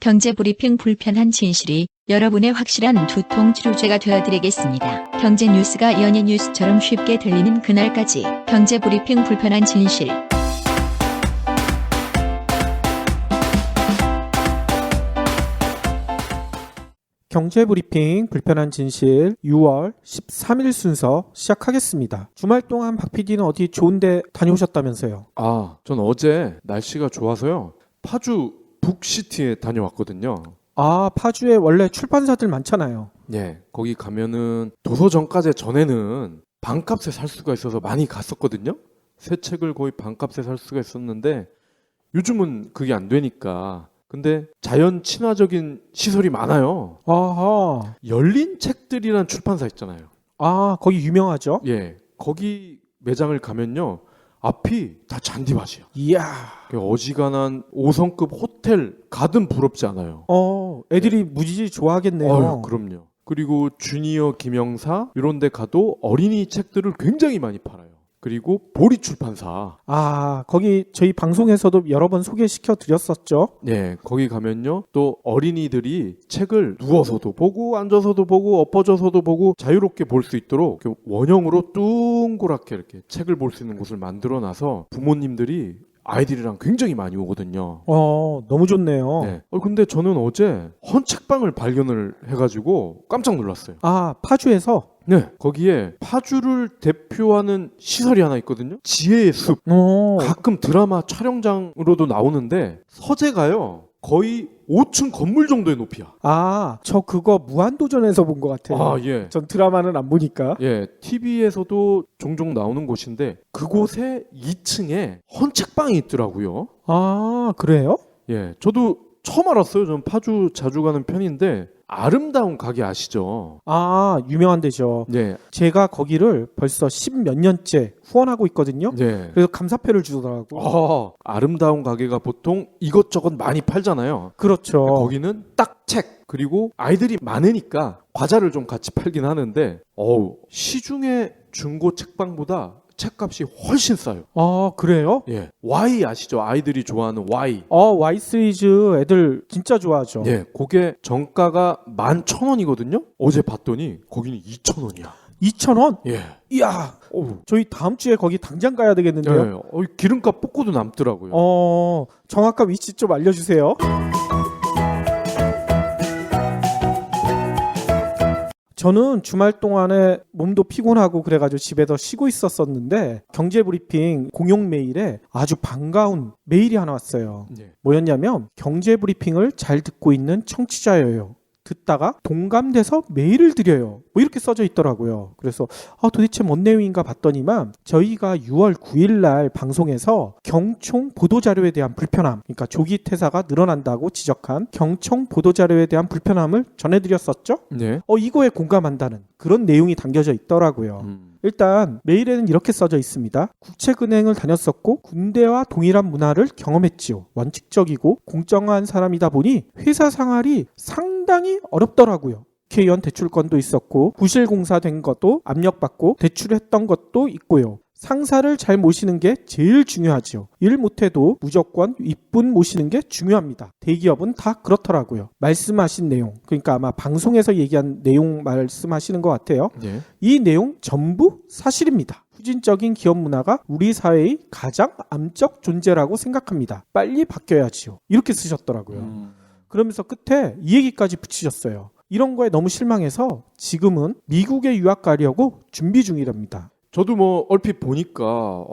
경제브리핑 불편한 진실이 여러분의 확실한 두통 치료제가 되어드리겠습니다. 경제 뉴스가 연예 뉴스처럼 쉽게 들리는 그날까지 경제브리핑 불편한 진실. 경제브리핑 불편한 진실 6월 13일 순서 시작하겠습니다. 주말 동안 박 PD는 어디 좋은데 다녀오셨다면서요? 전 어제 날씨가 좋아서요. 파주 북시티에 다녀왔거든요. 파주에 원래 출판사들 많잖아요. 예, 거기 가면은 도서정가제 전에는 반값에 살 수가 있어서 많이 갔었거든요. 새 책을 거의 반값에 살 수가 있었는데 요즘은 그게 안 되니까. 근데 자연 친화적인 시설이 많아요. 아하. 열린 책들이란 출판사 있잖아요. 거기 유명하죠? 예, 거기 매장을 가면요. 앞이 다 잔디밭이야. 이야. 어지간한 5성급 호텔 가든 부럽지 않아요. 애들이 무지지 좋아하겠네요. 그럼요. 그리고 주니어 김영사 이런 데 가도 어린이 책들을 굉장히 많이 팔아요. 그리고 보리 출판사. 거기 저희 방송에서도 여러 번 소개시켜 드렸었죠. 네, 거기 가면요. 또 어린이들이 책을 누워서도 보고 앉아서도 보고 엎어져서도 보고 자유롭게 볼 수 있도록 원형으로 둥그랗게 이렇게 책을 볼 수 있는 곳을 만들어 놔서 부모님들이 아이들이랑 굉장히 많이 오거든요. 너무 좋네요. 네. 근데 저는 어제 헌책방을 발견을 해가지고 깜짝 놀랐어요. 파주에서? 네. 거기에 파주를 대표하는 시설이 하나 있거든요. 지혜의 숲. 가끔 드라마 촬영장으로도 나오는데 서재가요. 거의 5층 건물 정도의 높이야. 저 그거 무한도전에서 본 것 같아요. 예. 전 드라마는 안 보니까. 예. TV에서도 종종 나오는 곳인데 그곳에 2층에 헌책방이 있더라고요. 그래요? 예. 저도 처음 알았어요. 저는 파주 자주 가는 편인데 아름다운 가게 아시죠? 유명한 데죠. 네. 제가 거기를 벌써 10몇 년째 후원하고 있거든요. 네. 그래서 감사패를 주더라고요. 아름다운 가게가 보통 이것저것 많이 팔잖아요. 그렇죠. 거기는 딱 책, 그리고 아이들이 많으니까 과자를 좀 같이 팔긴 하는데 시중의 중고 책방보다 책값이 훨씬 싸요. 그래요? 예. Y 아시죠? 아이들이 좋아하는 Y. Y 시리즈 애들 진짜 좋아하죠. 예. 그게 정가가 11,000원이거든요. 어제 봤더니 거기는 2,000원이야. 2,000원? 예. 이야. 저희 다음 주에 거기 당장 가야 되겠는데요. 예. 기름값 뽑고도 남더라고요. 정확한 위치 좀 알려주세요. 저는 주말 동안에 몸도 피곤하고 그래가지고 집에서 쉬고 있었었는데 경제브리핑 공용 메일에 아주 반가운 메일이 하나 왔어요. 네. 뭐였냐면 경제브리핑을 잘 듣고 있는 청취자예요. 듣다가 동감돼서 메일을 드려요. 이렇게 써져 있더라고요. 그래서 도대체 뭔 내용인가 봤더니만 저희가 6월 9일 날 방송에서 경총 보도자료에 대한 불편함, 그러니까 조기 퇴사가 늘어난다고 지적한 경총 보도자료에 대한 불편함을 전해드렸었죠. 네. 이거에 공감한다는 그런 내용이 담겨져 있더라고요. 일단 메일에는 이렇게 써져 있습니다. 국책은행을 다녔었고 군대와 동일한 문화를 경험했지요. 원칙적이고 공정한 사람이다 보니 회사 생활이 상당히 어렵더라고요. 국회의원 대출건도 있었고 부실공사 된 것도 압력받고 대출했던 것도 있고요. 상사를 잘 모시는 게 제일 중요하죠. 일 못해도 무조건 윗분 모시는 게 중요합니다. 대기업은 다 그렇더라고요. 말씀하신 내용, 그러니까 아마 방송에서 얘기한 내용 말씀하시는 것 같아요. 네. 이 내용 전부 사실입니다. 후진적인 기업 문화가 우리 사회의 가장 암적 존재라고 생각합니다. 빨리 바뀌어야지요. 이렇게 쓰셨더라고요. 그러면서 끝에 이 얘기까지 붙이셨어요. 이런 거에 너무 실망해서 지금은 미국에 유학 가려고 준비 중이랍니다. 저도 얼핏 보니까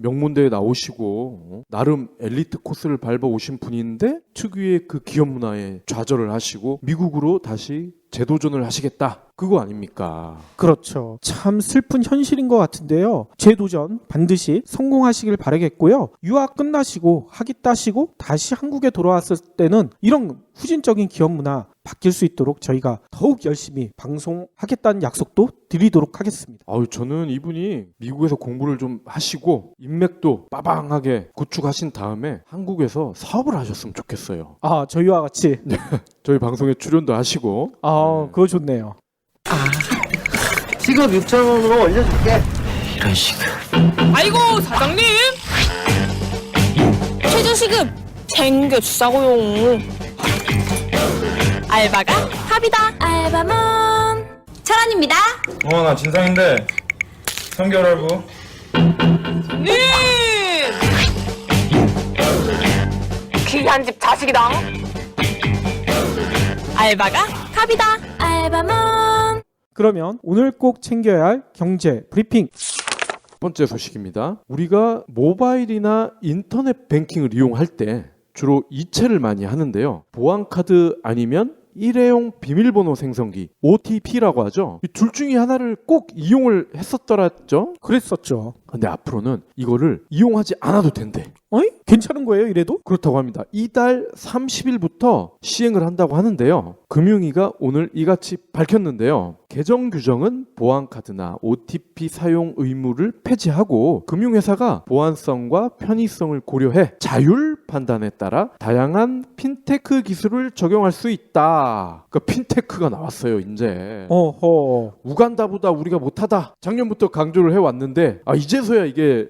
명문대에 나오시고 나름 엘리트 코스를 밟아 오신 분인데 특유의 그 기업 문화에 좌절을 하시고 미국으로 다시 재도전을 하시겠다. 그거 아닙니까? 그렇죠. 참 슬픈 현실인 것 같은데요. 재도전 반드시 성공하시길 바라겠고요. 유학 끝나시고 학위 따시고 다시 한국에 돌아왔을 때는 이런 후진적인 기업 문화 바뀔 수 있도록 저희가 더욱 열심히 방송하겠다는 약속도 드리도록 하겠습니다. 저는 이분이 미국에서 공부를 좀 하시고 인맥도 빠방하게 구축하신 다음에 한국에서 사업을 하셨으면 좋겠어요. 저희와 같이. 저희 방송에 출연도 하시고. 그거 좋네요. 시급 6,000원으로 올려줄게. 이런 식으로. 아이고 사장님 최저시급 챙겨주자고요. 알바가 답이다. 알바몬 철원입니다. 나 진상인데 3개월 할부. 귀한 집 자식이다. 알바가 답이다. 알바몬. 그러면 오늘 꼭 챙겨야 할 경제 브리핑. 첫 번째 소식입니다. 우리가 모바일이나 인터넷 뱅킹을 이용할 때 주로 이체를 많이 하는데요. 보안카드 아니면 일회용 비밀번호 생성기 OTP라고 하죠. 이 둘 중에 하나를 꼭 이용을 했었더랬죠. 그랬었죠. 근데 앞으로는 이거를 이용하지 않아도 된대. 어이? 괜찮은 거예요, 이래도? 그렇다고 합니다. 이달 30일부터 시행을 한다고 하는데요. 금융위가 오늘 이같이 밝혔는데요. 개정 규정은 보안카드나 OTP 사용 의무를 폐지하고 금융회사가 보안성과 편의성을 고려해 자율 판단에 따라 다양한 핀테크 기술을 적용할 수 있다. 그러니까 핀테크가 나왔어요, 이제. 어허. 우간다보다 우리가 못하다. 작년부터 강조를 해왔는데 이제서야 이게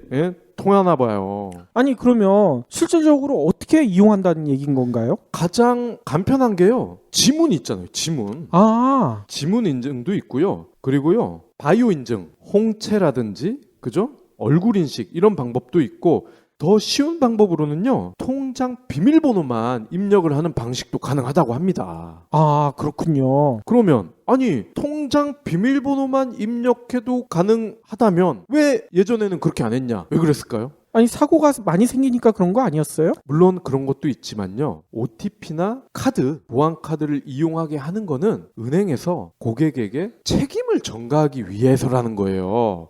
통하나 봐요. 아니 그러면 실질적으로 어떻게 이용한다는 얘기인 건가요? 가장 간편한 게요. 지문 있잖아요. 지문. 아, 지문 인증도 있고요. 그리고요. 바이오 인증, 홍채라든지 그죠? 얼굴 인식 이런 방법도 있고 더 쉬운 방법으로는요. 통장 비밀번호만 입력을 하는 방식도 가능하다고 합니다. 아 그렇군요. 그러면 아니 통장 비밀번호만 입력해도 가능하다면 왜 예전에는 그렇게 안 했냐? 왜 그랬을까요? 아니 사고가 많이 생기니까 그런 거 아니었어요? 물론 그런 것도 있지만요. OTP나 카드, 보안카드를 이용하게 하는 거는 은행에서 고객에게 책임을 전가하기 위해서라는 거예요.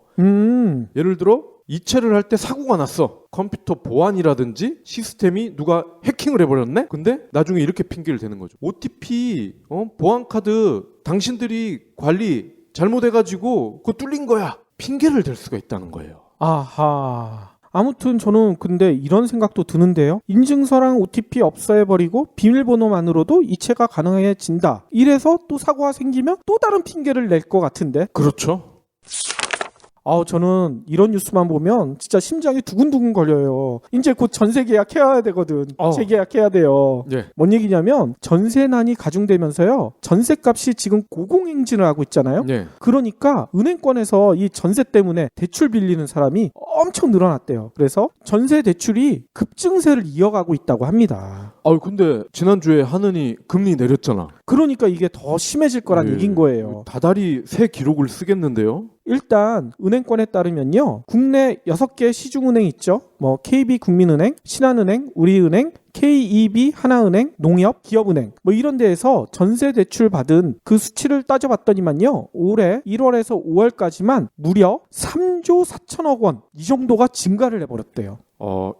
예를 들어 이체를 할 때 사고가 났어. 컴퓨터 보안이라든지 시스템이 누가 해킹을 해버렸네? 근데 나중에 이렇게 핑계를 대는 거죠. OTP, 보안카드 당신들이 관리 잘못해가지고 그거 뚫린 거야. 핑계를 댈 수가 있다는 거예요. 아하. 아무튼 저는 근데 이런 생각도 드는데요. 인증서랑 OTP 없애버리고 비밀번호만으로도 이체가 가능해진다. 이래서 또 사고가 생기면 또 다른 핑계를 낼 것 같은데. 그렇죠. 저는 이런 뉴스만 보면 진짜 심장이 두근두근 걸려요. 이제 곧 전세 계약해야 되거든. 재계약해야 돼요. 예. 뭔 얘기냐면 전세난이 가중되면서요. 전세값이 지금 고공행진을 하고 있잖아요. 예. 그러니까 은행권에서 이 전세 때문에 대출 빌리는 사람이 엄청 늘어났대요. 그래서 전세 대출이 급증세를 이어가고 있다고 합니다. 근데 지난주에 하느니 금리 내렸잖아. 그러니까 이게 더 심해질 거란 얘기인 거예요. 다달이 새 기록을 쓰겠는데요. 일단 은행권에 따르면요. 국내 6개 시중은행 있죠. KB국민은행, 신한은행, 우리은행, KEB 하나은행, 농협, 기업은행 이런 데에서 전세 대출 받은 그 수치를 따져봤더니만요. 올해 1월에서 5월까지만 무려 3조 4천억 원 이 정도가 증가를 해버렸대요.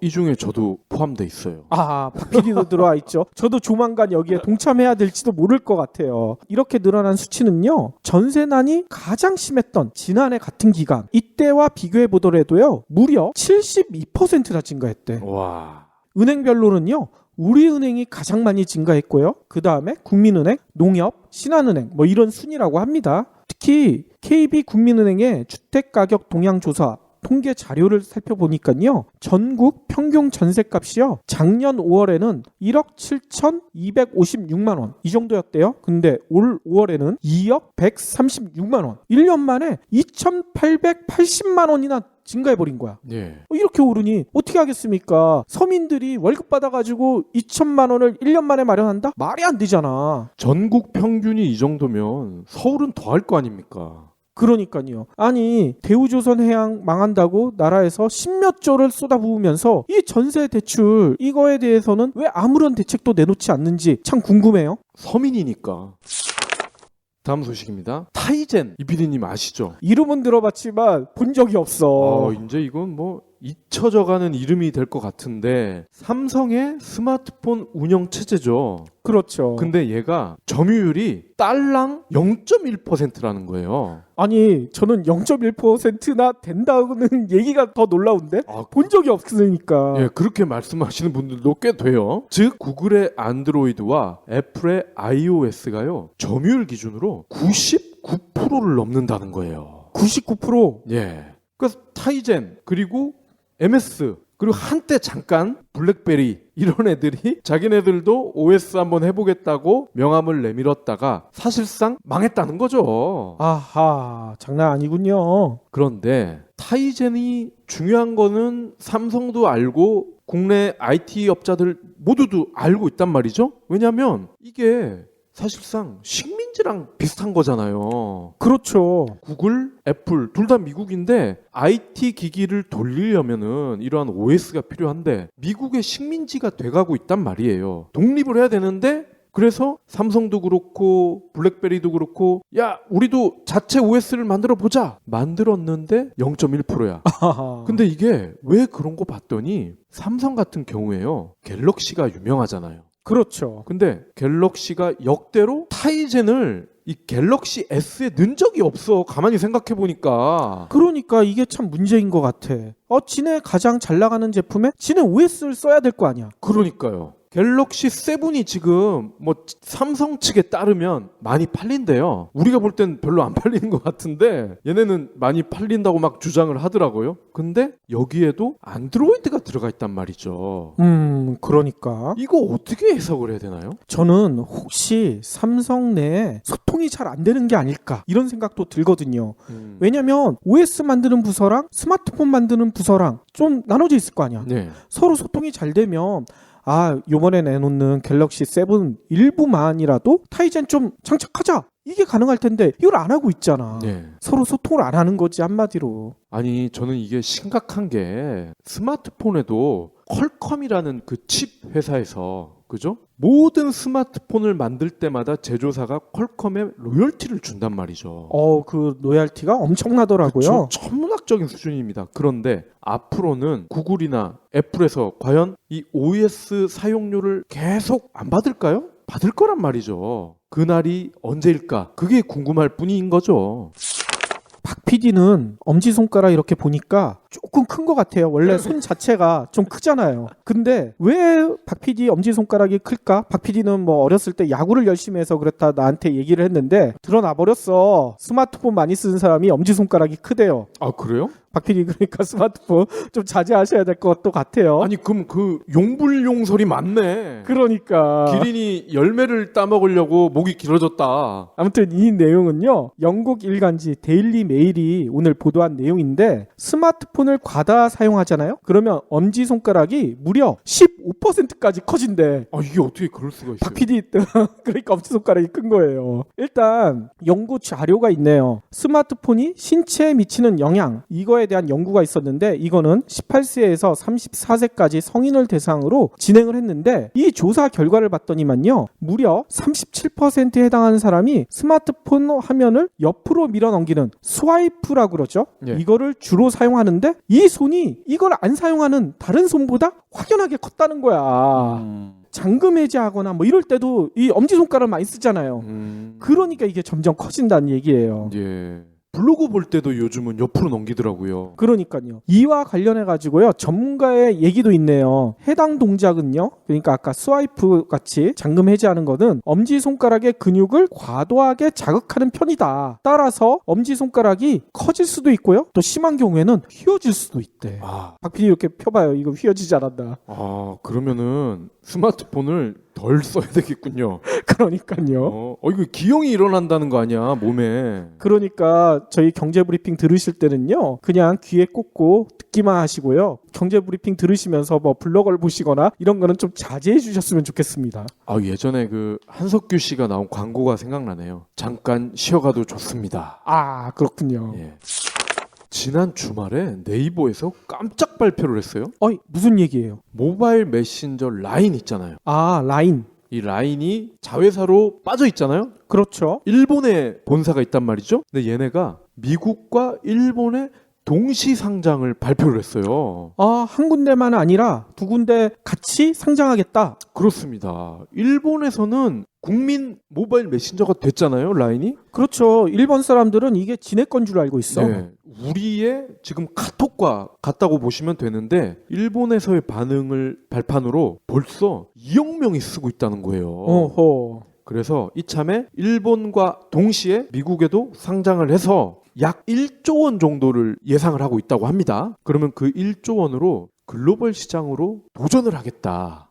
이 중에 저도 포함돼 있어요. 박PD도 들어와 있죠. 저도 조만간 여기에 동참해야 될지도 모를 것 같아요. 이렇게 늘어난 수치는요. 전세난이 가장 심했던 지난해 같은 기간 이때와 비교해 보더라도요. 무려 72%나 증가했대. 와. 은행별로는요. 우리은행이 가장 많이 증가했고요. 그 다음에 국민은행, 농협, 신한은행 이런 순이라고 합니다. 특히 KB국민은행의 주택가격 동향조사 통계 자료를 살펴보니까요. 전국 평균 전셋값이요. 작년 5월에는 1억 7,256만 원 이 정도였대요. 근데 올 5월에는 2억 136만 원. 1년 만에 2,880만 원이나 증가해버린 거야. 예. 이렇게 오르니 어떻게 하겠습니까? 서민들이 월급 받아가지고 2천만 원을 1년 만에 마련한다? 말이 안 되잖아. 전국 평균이 이 정도면 서울은 더 할 거 아닙니까? 그러니까요. 아니 대우조선해양 망한다고 나라에서 10몇 조를 쏟아부으면서 이 전세 대출 이거에 대해서는 왜 아무런 대책도 내놓지 않는지 참 궁금해요. 서민이니까. 다음 소식입니다. 타이젠 이 PD님 아시죠? 이름은 들어봤지만 본 적이 없어. 이제 이건 잊혀져가는 이름이 될 것 같은데 삼성의 스마트폰 운영 체제죠. 그렇죠. 근데 얘가 점유율이 딸랑 0.1%라는 거예요. 아니 저는 0.1%나 된다는 얘기가 더 놀라운데 본 적이 없으니까. 예, 그렇게 말씀하시는 분들도 꽤 돼요. 즉 구글의 안드로이드와 애플의 iOS가요 점유율 기준으로 99%를 넘는다는 거예요. 99%? 예. 그래서 타이젠 그리고 MS 그리고 한때 잠깐 블랙베리 이런 애들이 자기네들도 OS 한번 해보겠다고 명함을 내밀었다가 사실상 망했다는 거죠. 아하, 장난 아니군요. 그런데 타이젠이 중요한 거는 삼성도 알고 국내 IT 업자들 모두도 알고 있단 말이죠. 왜냐하면 이게 사실상 식민지랑 비슷한 거잖아요. 그렇죠. 구글, 애플 둘 다 미국인데 IT 기기를 돌리려면은 이러한 OS가 필요한데 미국의 식민지가 돼가고 있단 말이에요. 독립을 해야 되는데 그래서 삼성도 그렇고 블랙베리도 그렇고 야 우리도 자체 OS를 만들어 보자 만들었는데 0.1%야. 근데 이게 왜 그런 거 봤더니 삼성 같은 경우에요. 갤럭시가 유명하잖아요. 그렇죠. 근데 갤럭시가 역대로 타이젠을 이 갤럭시 S에 넣은 적이 없어. 가만히 생각해 보니까. 그러니까 이게 참 문제인 것 같아. 지네 가장 잘 나가는 제품에 지네 OS를 써야 될 거 아니야. 그러니까요. 갤럭시 7이 지금 뭐 삼성 측에 따르면 많이 팔린대요. 우리가 볼 땐 별로 안 팔리는 것 같은데 얘네는 많이 팔린다고 막 주장을 하더라고요. 근데 여기에도 안드로이드가 들어가 있단 말이죠. 그러니까 이거 어떻게 해석을 해야 되나요? 저는 혹시 삼성 내에 소통이 잘 안 되는 게 아닐까 이런 생각도 들거든요. 왜냐면 OS 만드는 부서랑 스마트폰 만드는 부서랑 좀 나눠져 있을 거 아니야. 네. 서로 소통이 잘 되면 요번에 내놓는 갤럭시 7 일부만이라도 타이젠 좀 장착하자. 이게 가능할 텐데 이걸 안 하고 있잖아. 네. 서로 소통을 안 하는 거지 한마디로. 아니 저는 이게 심각한 게 스마트폰에도 퀄컴이라는 그 칩 회사에서 그죠? 모든 스마트폰을 만들 때마다 제조사가 퀄컴에 로열티를 준단 말이죠. 그 로얄티가 엄청나더라고요. 천문학적인 수준입니다. 그런데 앞으로는 구글이나 애플에서 과연 이 OS 사용료를 계속 안 받을까요? 받을 거란 말이죠. 그날이 언제일까? 그게 궁금할 뿐인 거죠. 박 PD는 엄지손가락 이렇게 보니까 조금 큰 것 같아요. 원래 손 자체가 좀 크잖아요. 근데 왜 박 PD 엄지손가락이 클까? 박 PD는 뭐 어렸을 때 야구를 열심히 해서 그렇다 나한테 얘기를 했는데 드러나 버렸어. 스마트폰 많이 쓰는 사람이 엄지손가락이 크대요. 아 그래요? 박 PD 그러니까 스마트폰 좀 자제하셔야 될 것도 같아요. 아니 그럼 그 용불용설이 맞네. 그러니까 기린이 열매를 따먹으려고 목이 길어졌다. 아무튼 이 내용은요. 영국 일간지 데일리 메일이 오늘 보도한 내용인데 스마트폰을 과다 사용하잖아요. 그러면 엄지손가락이 무려 15%까지 커진대. 아 이게 어떻게 그럴 수가 있어요? 박 PD 그러니까 엄지손가락이 큰 거예요. 일단 연구 자료가 있네요. 스마트폰이 신체에 미치는 영향 이거에 대한 연구가 있었는데 이거는 18세에서 34세까지 성인을 대상으로 진행을 했는데 이 조사 결과를 봤더니만요. 무려 37%에 해당하는 사람이 스마트폰 화면을 옆으로 밀어넘기는 스와이프라고 그러죠. 예. 이거를 주로 사용하는데 이 손이 이걸 안 사용하는 다른 손보다 확연하게 컸다는 거야. 잠금 해제하거나 뭐 이럴 때도 이 엄지손가락을 많이 쓰잖아요. 그러니까 이게 점점 커진다는 얘기예요. 예. 블로그 볼 때도 요즘은 옆으로 넘기더라고요. 그러니까요. 이와 관련해 가지고요. 전문가의 얘기도 있네요. 해당 동작은요. 그러니까 아까 스와이프 같이 잠금 해제하는 거는 엄지손가락의 근육을 과도하게 자극하는 편이다. 따라서 엄지손가락이 커질 수도 있고요. 또 심한 경우에는 휘어질 수도 있대. 박 PD 이렇게 펴봐요. 이거 휘어지지 않았나. 그러면은 스마트폰을 덜 써야 되겠군요. 그러니까요. 이거 기형이 일어난다는 거 아니야, 몸에. 그러니까 저희 경제브리핑 들으실 때는요. 그냥 귀에 꽂고 듣기만 하시고요. 경제브리핑 들으시면서 뭐 블로그를 보시거나 이런 거는 좀 자제해 주셨으면 좋겠습니다. 예전에 그 한석규 씨가 나온 광고가 생각나네요. 잠깐 쉬어가도 좋습니다. 그렇군요. 예. 지난 주말에 네이버에서 깜짝 발표를 했어요. 무슨 얘기예요? 모바일 메신저 라인 있잖아요. 라인. 이 라인이 자회사로 빠져 있잖아요. 그렇죠. 일본에 본사가 있단 말이죠. 근데 얘네가 미국과 일본의 동시 상장을 발표를 했어요. 한 군데만 아니라 두 군데 같이 상장하겠다. 그렇습니다. 일본에서는 국민 모바일 메신저가 됐잖아요, 라인이. 그렇죠. 일본 사람들은 이게 지네 건 줄 알고 있어. 네. 우리의 지금 카톡과 같다고 보시면 되는데 일본에서의 반응을 발판으로 벌써 2억 명이 쓰고 있다는 거예요. 어허. 그래서 이참에 일본과 동시에 미국에도 상장을 해서 약 1조 원 정도를 예상을 하고 있다고 합니다. 그러면 그 1조 원으로 글로벌 시장으로 도전을 하겠다.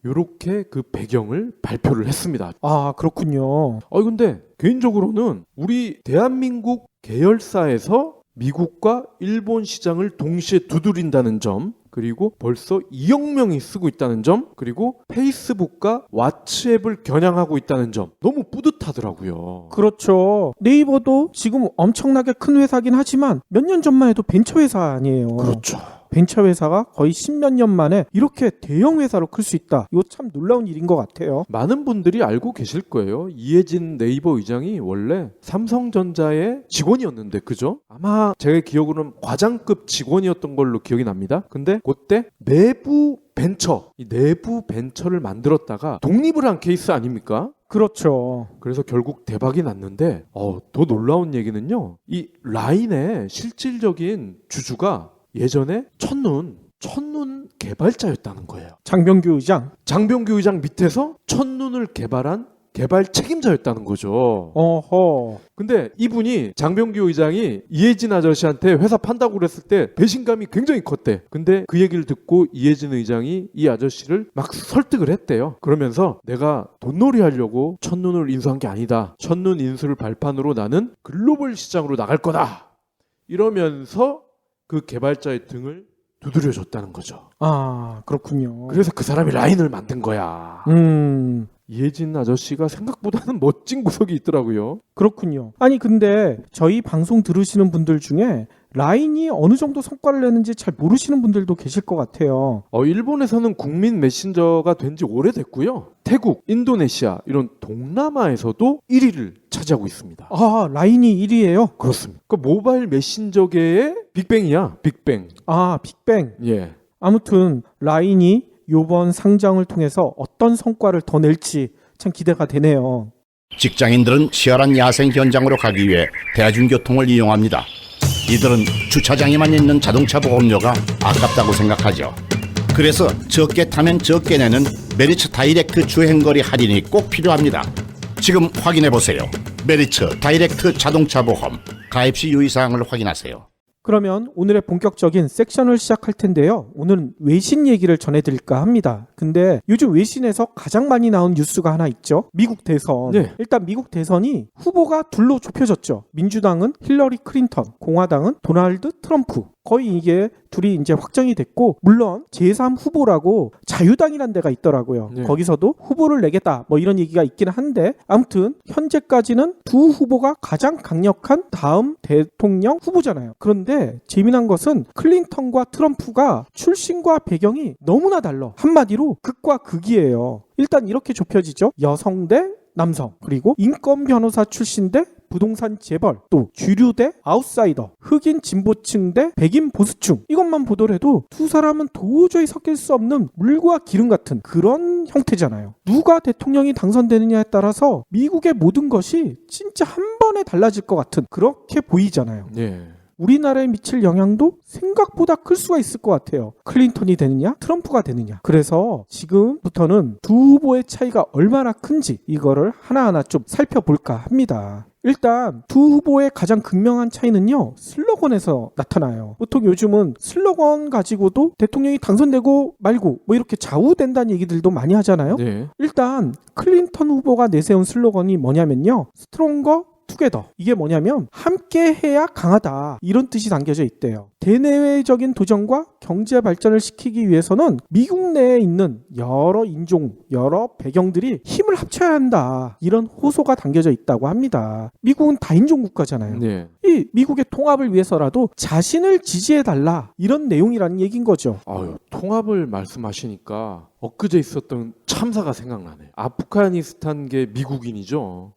요렇게 그 배경을 발표를 했습니다. 아, 그렇군요. 근데 개인적으로는 우리 대한민국 계열사에서 미국과 일본 시장을 동시에 두드린다는 점, 그리고 벌써 2억 명이 쓰고 있다는 점, 그리고 페이스북과 왓츠앱을 겨냥하고 있다는 점, 너무 뿌듯하더라고요. 그렇죠. 네이버도 지금 엄청나게 큰 회사긴 하지만 몇 년 전만 해도 벤처 회사 아니에요. 그렇죠. 벤처 회사가 거의 10몇 년 만에 이렇게 대형 회사로 클 수 있다. 이거 참 놀라운 일인 것 같아요. 많은 분들이 알고 계실 거예요. 이해진 네이버 의장이 원래 삼성전자의 직원이었는데, 그죠? 아마 제 기억으로는 과장급 직원이었던 걸로 기억이 납니다. 근데 그때 내부 벤처를 만들었다가 독립을 한 케이스 아닙니까? 그렇죠. 그래서 결국 대박이 났는데, 더 놀라운 얘기는요, 이 라인의 실질적인 주주가 예전에 첫눈 개발자였다는 거예요. 장병규 의장. 장병규 의장 밑에서 첫눈을 개발한 개발 책임자였다는 거죠. 어허. 근데 이분이, 장병규 의장이 이해진 아저씨한테 회사 판다고 그랬을 때 배신감이 굉장히 컸대. 근데 그 얘기를 듣고 이해진 의장이 이 아저씨를 막 설득을 했대요. 그러면서 내가 돈놀이 하려고 첫눈을 인수한 게 아니다. 첫눈 인수를 발판으로 나는 글로벌 시장으로 나갈 거다. 이러면서 그 개발자의 등을 두드려줬다는 거죠. 아, 그렇군요. 그래서 그 사람이 라인을 만든 거야. 이해진 아저씨가 생각보다는 멋진 구석이 있더라고요. 그렇군요. 아니 근데 저희 방송 들으시는 분들 중에 라인이 어느 정도 성과를 내는지 잘 모르시는 분들도 계실 것 같아요. 일본에서는 국민 메신저가 된 지 오래됐고요. 태국, 인도네시아 이런 동남아에서도 1위를 차지하고 있습니다. 아, 라인이 1위예요? 그렇습니다. 그 모바일 메신저계의 빅뱅이야. 빅뱅. 아, 빅뱅. 예. 아무튼 라인이 요번 상장을 통해서 어떤 성과를 더 낼지 참 기대가 되네요. 직장인들은 치열한 야생 현장으로 가기 위해 대중교통을 이용합니다. 이들은 주차장에만 있는 자동차 보험료가 아깝다고 생각하죠. 그래서 적게 타면 적게 내는 메리츠 다이렉트 주행거리 할인이 꼭 필요합니다. 지금 확인해보세요. 메리츠 다이렉트 자동차 보험. 가입 시 유의사항을 확인하세요. 그러면 오늘의 본격적인 섹션을 시작할 텐데요. 오늘은 외신 얘기를 전해드릴까 합니다. 근데 요즘 외신에서 가장 많이 나온 뉴스가 하나 있죠. 미국 대선. 네. 일단 미국 대선이 후보가 둘로 좁혀졌죠. 민주당은 힐러리 클린턴, 공화당은 도널드 트럼프. 거의 이게 둘이 이제 확정이 됐고, 물론 제3 후보라고 자유당이란 데가 있더라고요. 네. 거기서도 후보를 내겠다 뭐 이런 얘기가 있긴 한데, 아무튼 현재까지는 두 후보가 가장 강력한 다음 대통령 후보잖아요. 그런데 재미난 것은 클린턴과 트럼프가 출신과 배경이 너무나 달라. 한마디로 극과 극이에요. 일단 이렇게 좁혀지죠. 여성 대 남성, 그리고 인권 변호사 출신 대 부동산 재벌, 또 주류 대 아웃사이더, 흑인 진보층 대 백인 보수층. 이것만 보더라도 두 사람은 도저히 섞일 수 없는 물과 기름 같은 그런 형태잖아요. 누가 대통령이 당선되느냐에 따라서 미국의 모든 것이 진짜 한 번에 달라질 것 같은 그렇게 보이잖아요. 예. 우리나라에 미칠 영향도 생각보다 클 수가 있을 것 같아요. 클린턴이 되느냐 트럼프가 되느냐. 그래서 지금부터는 두 후보의 차이가 얼마나 큰지 이거를 하나하나 좀 살펴볼까 합니다. 일단 두 후보의 가장 극명한 차이는요, 슬로건에서 나타나요. 보통 요즘은 슬로건 가지고도 대통령이 당선되고 말고 뭐 이렇게 좌우된다는 얘기들도 많이 하잖아요. 네. 일단 클린턴 후보가 내세운 슬로건이 뭐냐면요, 스트롱거 투게더. 이게 뭐냐면 함께 해야 강하다, 이런 뜻이 담겨져 있대요. 대내외적인 도전과 경제 발전을 시키기 위해서는 미국 내에 있는 여러 인종, 여러 배경들이 힘을 합쳐야 한다, 이런 호소가 담겨져 있다고 합니다. 미국은 다인종 국가잖아요. 네. 이 미국의 통합을 위해서라도 자신을 지지해달라, 이런 내용이라는 얘기인 거죠. 통합을 말씀하시니까 엊그제 있었던 참사가 생각나네. 아프가니스탄계 미국인이죠.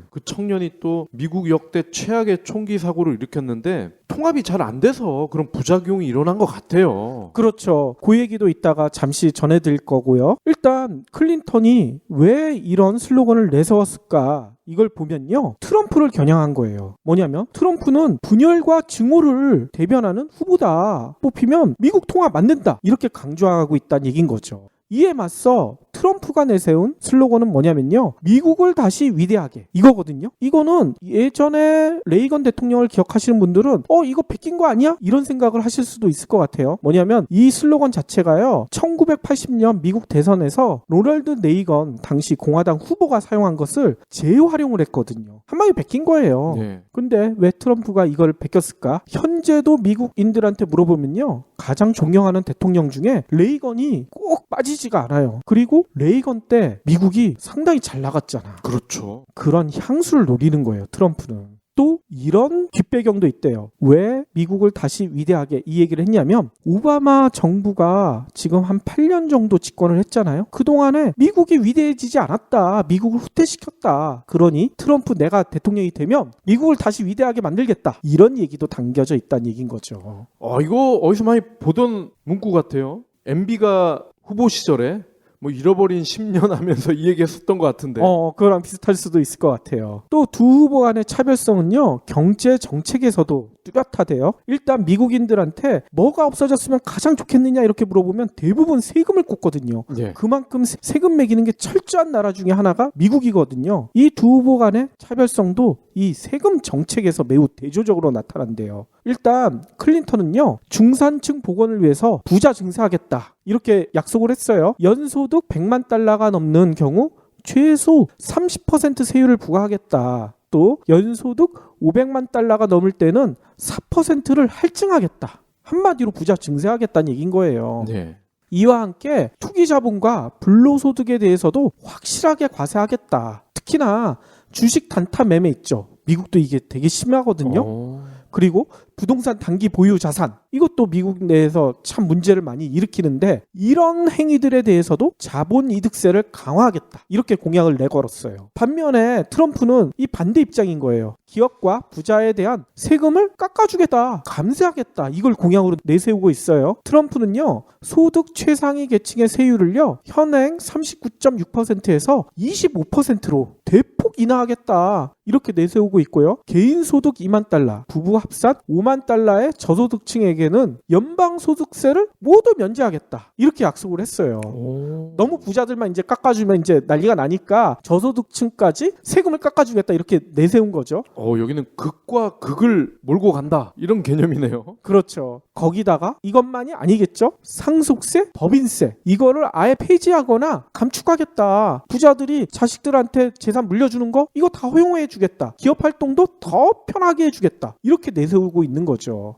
그 청년이 또 미국 역대 최악의 총기 사고를 일으켰는데 통합이 잘 안 돼서 그런 부작용이 일어난 것 같아요. 그렇죠. 그 얘기도 이따가 잠시 전해드릴 거고요. 일단 클린턴이 왜 이런 슬로건을 내세웠을까, 이걸 보면요, 트럼프를 겨냥한 거예요. 뭐냐면 트럼프는 분열과 증오를 대변하는 후보다, 뽑히면 미국 통합 안 된다, 이렇게 강조하고 있다는 얘기인 거죠. 이에 맞서 트럼프가 내세운 슬로건은 뭐냐면요. 미국을 다시 위대하게. 이거거든요. 이거는 예전에 레이건 대통령을 기억하시는 분들은 이거 베낀 거 아니야? 이런 생각을 하실 수도 있을 것 같아요. 뭐냐면 이 슬로건 자체가요. 1980년 미국 대선에서 로널드 레이건 당시 공화당 후보가 사용한 것을 재활용을 했거든요. 한마디 베낀 거예요. 네. 근데 왜 트럼프가 이걸 베꼈을까? 현재도 미국인들한테 물어보면요. 가장 존경하는 대통령 중에 레이건이 꼭 빠지지가 않아요. 그리고 레이건 때 미국이 상당히 잘 나갔잖아. 그렇죠. 그런 향수를 노리는 거예요, 트럼프는. 또 이런 뒷배경도 있대요. 왜 미국을 다시 위대하게 이 얘기를 했냐면 오바마 정부가 지금 한 8년 정도 집권을 했잖아요. 그동안에 미국이 위대해지지 않았다. 미국을 후퇴시켰다. 그러니 트럼프 내가 대통령이 되면 미국을 다시 위대하게 만들겠다. 이런 얘기도 담겨져 있다는 얘기인 거죠. 이거 어디서 많이 보던 문구 같아요. MB가 후보 시절에 뭐 잃어버린 10년 하면서 이 얘기 했었던 것 같은데. 그거랑 비슷할 수도 있을 것 같아요. 또 두 후보 간의 차별성은요. 경제 정책에서도 뚜렷하대요. 일단 미국인들한테 뭐가 없어졌으면 가장 좋겠느냐 이렇게 물어보면 대부분 세금을 꼽거든요. 예. 그만큼 세금 매기는 게 철저한 나라 중에 하나가 미국이거든요. 이 두 후보 간의 차별성도 이 세금 정책에서 매우 대조적으로 나타난대요. 일단 클린턴은요. 중산층 복원을 위해서 부자 증세하겠다. 이렇게 약속을 했어요. 연소득 100만 달러가 넘는 경우 최소 30% 세율을 부과하겠다. 또 연소득 500만 달러가 넘을 때는 4%를 할증하겠다. 한마디로 부자 증세하겠다는 얘기인 거예요. 네. 이와 함께 투기 자본과 불로소득에 대해서도 확실하게 과세하겠다. 특히나 주식 단타 매매 있죠. 미국도 이게 되게 심하거든요. 그리고 부동산 단기 보유 자산 이것도 미국 내에서 참 문제를 많이 일으키는데 이런 행위들에 대해서도 자본이득세를 강화하겠다 이렇게 공약을 내걸었어요. 반면에 트럼프는 이 반대 입장인 거예요. 기업과 부자에 대한 세금을 깎아주겠다 감세하겠다 이걸 공약으로 내세우고 있어요. 트럼프는요 소득 최상위 계층의 세율을요 현행 39.6%에서 25%로 대폭 인하하겠다 이렇게 내세우고 있고요. 개인 소득 2만 달러 부부 합산 5만 달러의 저소득층에게는 연방소득세를 모두 면제하겠다. 이렇게 약속을 했어요. 너무 부자들만 이제 깎아주면 이제 난리가 나니까 저소득층까지 세금을 깎아주겠다. 이렇게 내세운 거죠. 여기는 극과 극을 몰고 간다. 이런 개념이네요. 그렇죠. 거기다가 이것만이 아니겠죠. 상속세, 법인세 이거를 아예 폐지하거나 감축하겠다. 부자들이 자식들한테 재산 물려주는 거 이거 다 허용해 주겠다. 기업 활동도 더 편하게 해주겠다. 이렇게 내세우고 있는 거죠.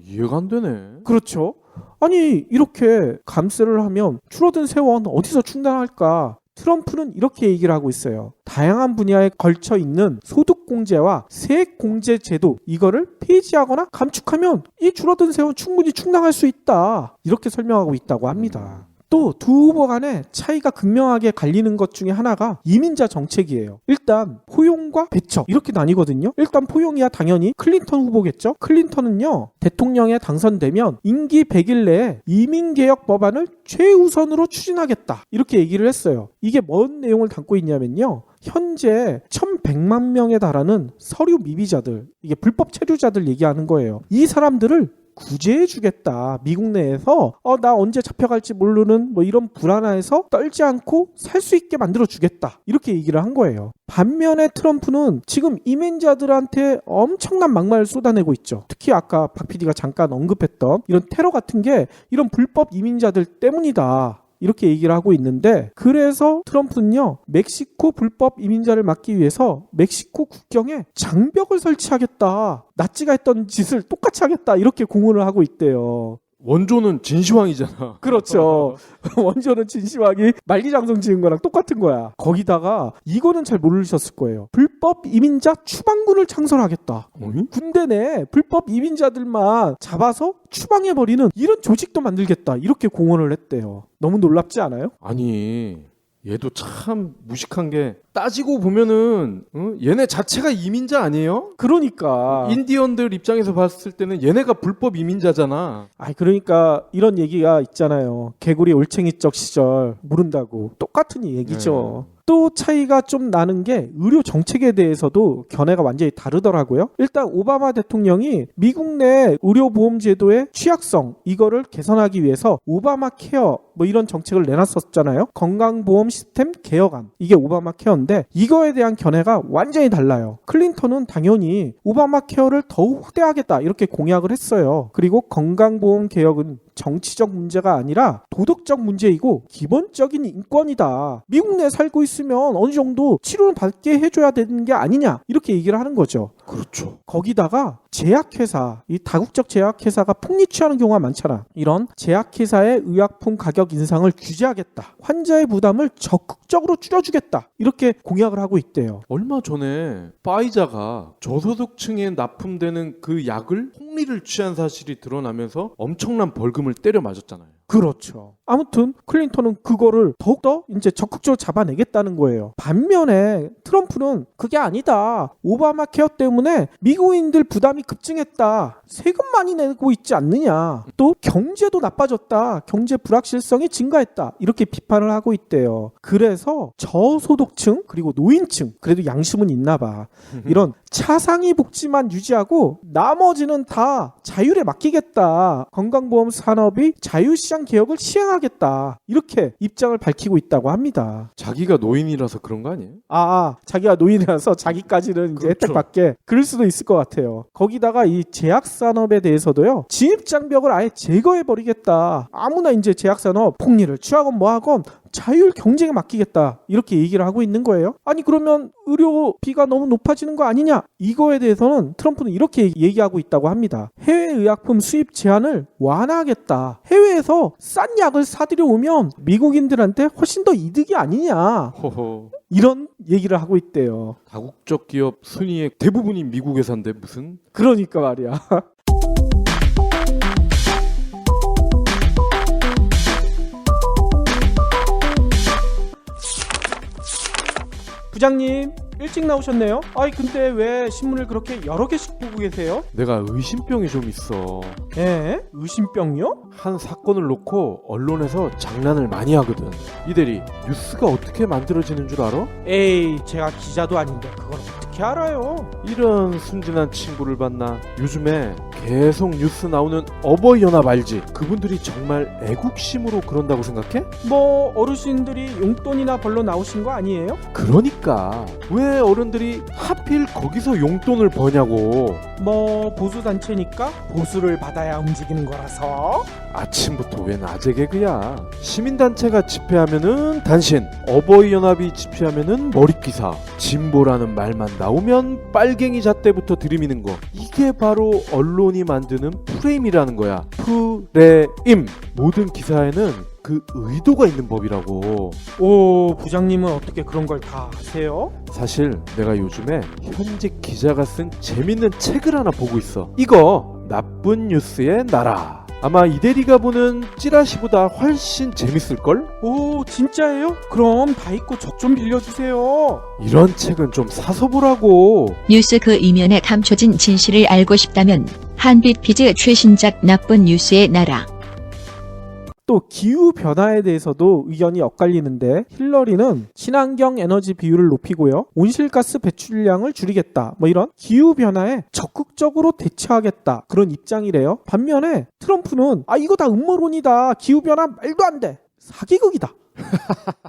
이해가 안 되네. 그렇죠. 아니 이렇게 감세를 하면 줄어든 세원 어디서 충당할까? 트럼프는 이렇게 얘기를 하고 있어요. 다양한 분야에 걸쳐 있는 소득공제와 세액공제 제도 이거를 폐지하거나 감축하면 이 줄어든 세원 충분히 충당할 수 있다. 이렇게 설명하고 있다고 합니다. 또 두 후보 간에 차이가 극명하게 갈리는 것 중에 하나가 이민자 정책이에요. 일단 포용과 배척 이렇게 나뉘거든요. 일단 포용이야 당연히 클린턴 후보겠죠. 클린턴은요 대통령에 당선되면 임기 100일 내에 이민개혁 법안을 최우선으로 추진하겠다 이렇게 얘기를 했어요. 이게 뭔 내용을 담고 있냐면요. 현재 1100만 명에 달하는 서류 미비자들 이게 불법 체류자들 얘기하는 거예요. 이 사람들을 구제해주겠다. 미국 내에서 나 언제 잡혀갈지 모르는 뭐 이런 불안해서 떨지 않고 살 수 있게 만들어주겠다. 이렇게 얘기를 한 거예요. 반면에 트럼프는 지금 이민자들한테 엄청난 막말을 쏟아내고 있죠. 특히 아까 박 PD가 잠깐 언급했던 이런 테러 같은 게 이런 불법 이민자들 때문이다. 이렇게 얘기를 하고 있는데 그래서 트럼프는요 멕시코 불법 이민자를 막기 위해서 멕시코 국경에 장벽을 설치하겠다. 나치가 했던 짓을 똑같이 하겠다. 이렇게 공언을 하고 있대요. 원조는 진시황이잖아. 그렇죠. 원조는 진시황이 만리장성 지은 거랑 똑같은 거야. 거기다가 이거는 잘 모르셨을 거예요. 불법 이민자 추방군을 창설하겠다. 군대 내 불법 이민자들만 잡아서 추방해버리는 이런 조직도 만들겠다. 이렇게 공언을 했대요. 너무 놀랍지 않아요? 아니 얘도 참 무식한 게 따지고 보면은 얘네 자체가 이민자 아니에요? 그러니까 인디언들 입장에서 봤을 때는 얘네가 불법 이민자잖아. 그러니까 이런 얘기가 있잖아요. 개구리 올챙이적 시절 모른다고 똑같은 얘기죠. 또 차이가 좀 나는 게 의료 정책에 대해서도 견해가 완전히 다르더라고요. 일단 오바마 대통령이 미국 내 의료보험 제도의 취약성 이거를 개선하기 위해서 오바마 케어 뭐 이런 정책을 내놨었잖아요. 건강보험 시스템 개혁안. 이게 오바마 케어인데 이거에 대한 견해가 완전히 달라요. 클린턴은 당연히 오바마 케어를 더욱 확대하겠다 이렇게 공약을 했어요. 그리고 건강보험 개혁은 정치적 문제가 아니라 도덕적 문제이고 기본적인 인권이다. 미국 내에 살고 있으면 어느 정도 치료를 받게 해줘야 되는 게 아니냐 이렇게 얘기를 하는 거죠. 그렇죠. 거기다가 제약회사, 이 다국적 제약회사가 폭리취하는 경우가 많잖아. 이런 제약회사의 의약품 가격 인상을 규제하겠다. 환자의 부담을 적극적으로 줄여주겠다. 이렇게 공약을 하고 있대요. 얼마 전에 파이자가 저소득층에 납품되는 그 약을 폭리를 취한 사실이 드러나면서 엄청난 벌금을 때려 맞았잖아요. 그렇죠. 아무튼 클린턴은 그거를 더욱더 이제 적극적으로 잡아내겠다는 거예요. 반면에 트럼프는 그게 아니다. 오바마 케어 때문에 미국인들 부담이 급증했다. 세금 많이 내고 있지 않느냐. 또 경제도 나빠졌다. 경제 불확실성이 증가했다. 이렇게 비판을 하고 있대요. 그래서 저소득층 그리고 노인층 그래도 양심은 있나 봐. 이런 차상위 복지만 유지하고 나머지는 다 자율에 맡기겠다. 건강보험 산업이 자유시장 개혁을 시행하겠다. 이렇게 입장을 밝히고 있다고 합니다. 자기가 노인이라서 그런 거 아니에요? 자기가 노인이라서 자기까지는 이제 그렇죠. 혜택 받게 그럴 수도 있을 것 같아요. 거기다가 이 제약산업에 대해서도요. 진입장벽을 아예 제거해버리겠다. 아무나 이제 제약산업 폭리를 취하건 뭐하건 자율 경쟁에 맡기겠다. 이렇게 얘기를 하고 있는 거예요. 아니 그러면 의료비가 너무 높아지는 거 아니냐? 이거에 대해서는 트럼프는 이렇게 얘기하고 있다고 합니다. 해외 의약품 수입 제한을 완화하겠다. 해외에서 싼 약을 사들여 오면 미국인들한테 훨씬 더 이득이 아니냐. 호호. 이런 얘기를 하고 있대요. 다국적 기업 순위의 대부분이 미국 회사인데 무슨? 그러니까 말이야. 부장님 일찍 나오셨네요. 아이 근데 왜 신문을 그렇게 여러 개씩 보고 계세요? 내가 의심병이 좀 있어. 의심병이요? 한 사건을 놓고 언론에서 장난을 많이 하거든. 이 대리, 뉴스가 어떻게 만들어지는 줄 알아? 에이 제가 기자도 아닌데 그걸 어떻게 알아요? 이런 순진한 친구를 봤나? 요즘에 계속 뉴스 나오는 어버이연합 알지? 그분들이 정말 애국심으로 그런다고 생각해? 뭐 어르신들이 용돈이나 벌러 나오신 거 아니에요? 그러니까 왜 어른들이 하필 거기서 용돈을 버냐고. 뭐 보수단체니까 보수를 받아야 움직이는 거라서. 아침부터 웬 아재 개그야. 시민단체가 집회하면은 단신, 어버이연합이 집회하면은 머리기사, 진보라는 말만 나오면 빨갱이 잣대부터 들이미는 거. 이게 바로 언론이 만드는 프레임이라는 거야. 프레임. 모든 기사에는 그 의도가 있는 법이라고. 오 부장님은 어떻게 그런 걸 다 아세요? 사실 내가 요즘에 현직 기자가 쓴 재밌는 책을 하나 보고 있어. 이거 나쁜 뉴스의 나라. 아마 이대리가 보는 찌라시보다 훨씬 재밌을걸? 오 진짜예요? 그럼 다 읽고 저 좀 빌려주세요. 이런 책은 좀 사서 보라고. 뉴스 그 이면에 감춰진 진실을 알고 싶다면 한빛피즈 최신작 나쁜 뉴스의 나라. 또 기후변화에 대해서도 의견이 엇갈리는데 힐러리는 친환경 에너지 비율을 높이고요. 온실가스 배출량을 줄이겠다. 뭐 이런 기후변화에 적극적으로 대처하겠다. 그런 입장이래요. 반면에 트럼프는 이거 다 음모론이다. 기후변화 말도 안 돼. 사기극이다.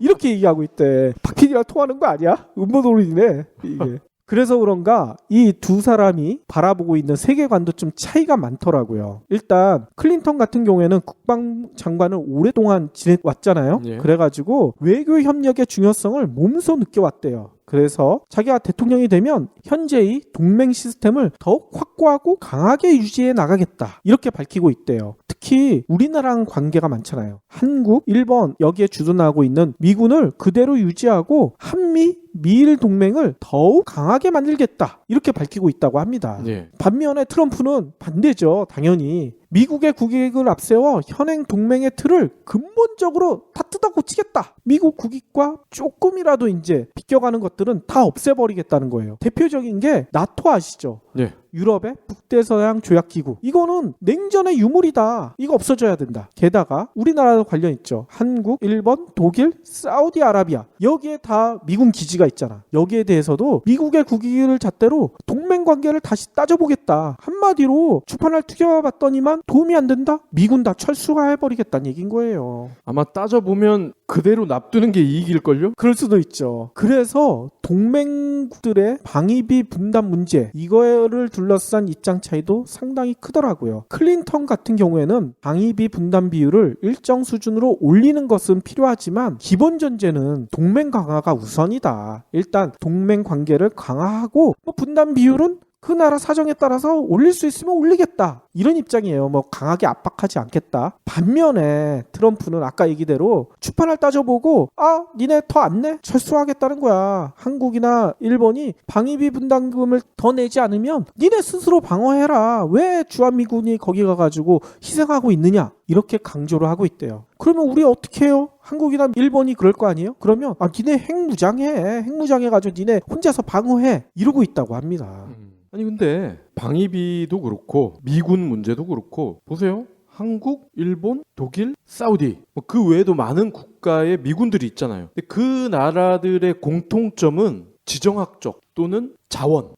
이렇게 얘기하고 있대. 박 PD랑 통하는 거 아니야? 음모론이네. 이게. 그래서 그런가 이 두 사람이 바라보고 있는 세계관도 좀 차이가 많더라고요. 일단 클린턴 같은 경우에는 국방장관을 오랫동안 지내왔잖아요. 예. 그래가지고 외교 협력의 중요성을 몸소 느껴왔대요. 그래서 자기가 대통령이 되면 현재의 동맹 시스템을 더욱 확고하고 강하게 유지해 나가겠다. 이렇게 밝히고 있대요. 특히 우리나라랑 관계가 많잖아요. 한국, 일본 여기에 주둔하고 있는 미군을 그대로 유지하고 한미, 미일 동맹을 더욱 강하게 만들겠다. 이렇게 밝히고 있다고 합니다. 예. 반면에 트럼프는 반대죠. 당연히. 미국의 국익을 앞세워 현행 동맹의 틀을 근본적으로 다 뜯어 고치겠다. 미국 국익과 조금이라도 이제 비껴가는 것들은 다 없애버리겠다는 거예요. 대표적인 게 나토 아시죠? 네. 유럽의 북대서양 조약기구. 이거는 냉전의 유물이다. 이거 없어져야 된다. 게다가 우리나라도 관련 있죠. 한국, 일본, 독일, 사우디아라비아. 여기에 다 미군 기지가 있잖아. 여기에 대해서도 미국의 국익을 잣대로 동맹관계를 다시 따져보겠다. 한마디로 주판을 투겨봤더니만 도움이 안 된다? 미군 다 철수해버리겠다는 얘기인 거예요. 아마 따져보면 그대로 납두는 게 이익일걸요? 그럴 수도 있죠. 그래서 동맹국들의 방위비 분담 문제, 이거를 둘러싼 입장 차이도 상당히 크더라고요. 클린턴 같은 경우에는 방위비 분담 비율을 일정 수준으로 올리는 것은 필요하지만 기본 전제는 동맹 강화가 우선이다. 일단 동맹 관계를 강화하고 분담 비율은 그 나라 사정에 따라서 올릴 수 있으면 올리겠다. 이런 입장이에요. 강하게 압박하지 않겠다. 반면에 트럼프는 아까 얘기대로 추판을 따져보고 니네 더 안 내? 철수하겠다는 거야. 한국이나 일본이 방위비 분담금을 더 내지 않으면 니네 스스로 방어해라. 왜 주한미군이 거기 가가지고 희생하고 있느냐? 이렇게 강조를 하고 있대요. 그러면 우리 어떻게 해요? 한국이나 일본이 그럴 거 아니에요? 그러면 니네 핵무장해. 핵무장해가지고 니네 혼자서 방어해. 이러고 있다고 합니다. 아니 근데 방위비도 그렇고 미군 문제도 그렇고 보세요. 한국, 일본, 독일, 사우디 그 외에도 많은 국가의 미군들이 있잖아요. 근데 그 나라들의 공통점은 지정학적 또는 자원,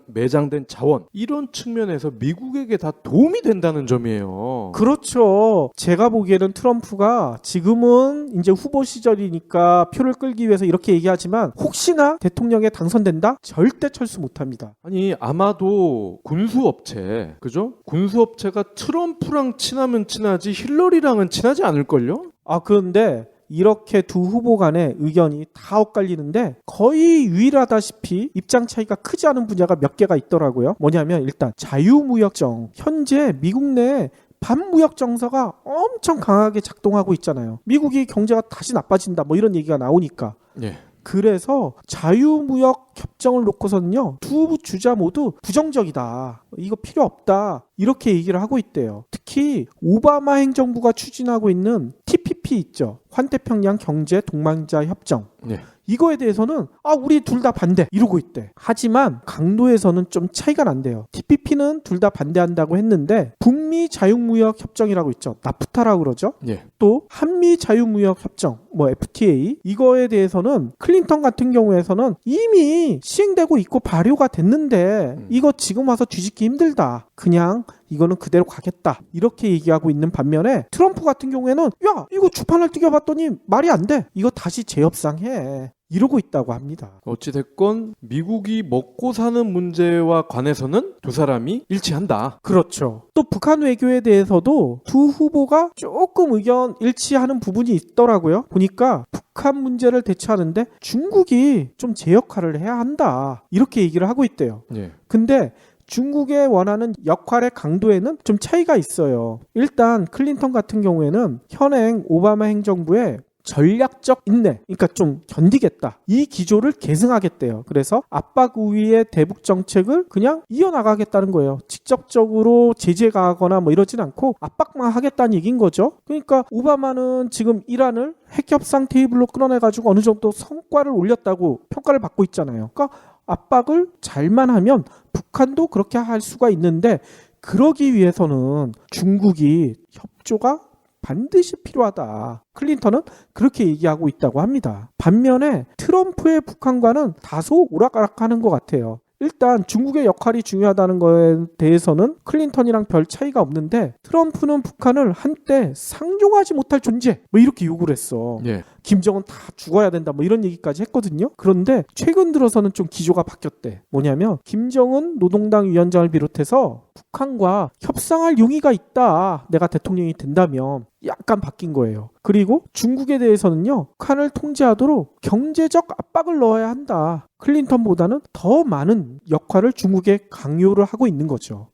매장된 자원 이런 측면에서 미국에게 다 도움이 된다는 점이에요. 그렇죠. 제가 보기에는 트럼프가 지금은 이제 후보 시절이니까 표를 끌기 위해서 이렇게 얘기하지만 혹시나 대통령에 당선된다? 절대 철수 못합니다. 아니 아마도 군수업체 그죠? 군수업체가 트럼프랑 친하면 친하지 힐러리랑은 친하지 않을걸요? 그런데 이렇게 두 후보 간의 의견이 다 엇갈리는데 거의 유일하다시피 입장 차이가 크지 않은 분야가 몇 개가 있더라고요. 뭐냐면 일단 자유무역정. 현재 미국 내에 반무역 정서가 엄청 강하게 작동하고 있잖아요. 미국이 경제가 다시 나빠진다 이런 얘기가 나오니까. 예. 그래서 자유무역 협정을 놓고서는요, 두 주자 모두 부정적이다. 이거 필요 없다. 이렇게 얘기를 하고 있대요. 특히 오바마 행정부가 추진하고 있는 TPP 있죠. 환태평양 경제 동반자 협정. 네. 이거에 대해서는 우리 둘 다 반대 이러고 있대. 하지만 강도에서는 좀 차이가 난대요. TPP는 둘 다 반대한다고 했는데 북미 자유무역 협정이라고 있죠. 나프타라고 그러죠. 예. 또 한미 자유무역 협정 FTA 이거에 대해서는 클린턴 같은 경우에서는 이미 시행되고 있고 발효가 됐는데 이거 지금 와서 뒤집기 힘들다. 그냥 이거는 그대로 가겠다. 이렇게 얘기하고 있는 반면에 트럼프 같은 경우에는 야 이거 주판을 튀겨봤더니 말이 안 돼. 이거 다시 재협상해. 이러고 있다고 합니다. 어찌됐건 미국이 먹고 사는 문제와 관해서는 두 사람이 일치한다. 그렇죠. 또 북한 외교에 대해서도 두 후보가 조금 의견 일치하는 부분이 있더라고요. 보니까 북한 문제를 대처하는데 중국이 좀 제 역할을 해야 한다. 이렇게 얘기를 하고 있대요. 예. 근데 중국의 원하는 역할의 강도에는 좀 차이가 있어요. 일단 클린턴 같은 경우에는 현행 오바마 행정부의 전략적 인내, 그러니까 좀 견디겠다. 이 기조를 계승하겠대요. 그래서 압박 우위의 대북 정책을 그냥 이어나가겠다는 거예요. 직접적으로 제재 가하거나 이러진 않고 압박만 하겠다는 얘기인 거죠. 그러니까 오바마는 지금 이란을 핵협상 테이블로 끌어내가지고 어느 정도 성과를 올렸다고 평가를 받고 있잖아요. 그러니까 압박을 잘만 하면 북한도 그렇게 할 수가 있는데 그러기 위해서는 중국이 협조가 반드시 필요하다. 클린턴은 그렇게 얘기하고 있다고 합니다. 반면에 트럼프의 북한과는 다소 오락가락하는 것 같아요. 일단 중국의 역할이 중요하다는 거에 대해서는 클린턴이랑 별 차이가 없는데 트럼프는 북한을 한때 상종하지 못할 존재 이렇게 요구를 했어. 예. 김정은 다 죽어야 된다 이런 얘기까지 했거든요. 그런데 최근 들어서는 좀 기조가 바뀌었대. 뭐냐면 김정은 노동당 위원장을 비롯해서 북한과 협상할 용의가 있다. 내가 대통령이 된다면 약간 바뀐 거예요. 그리고 중국에 대해서는요. 북한을 통제하도록 경제적 압박을 넣어야 한다. 클린턴보다는 더 많은 역할을 중국에 강요를 하고 있는 거죠.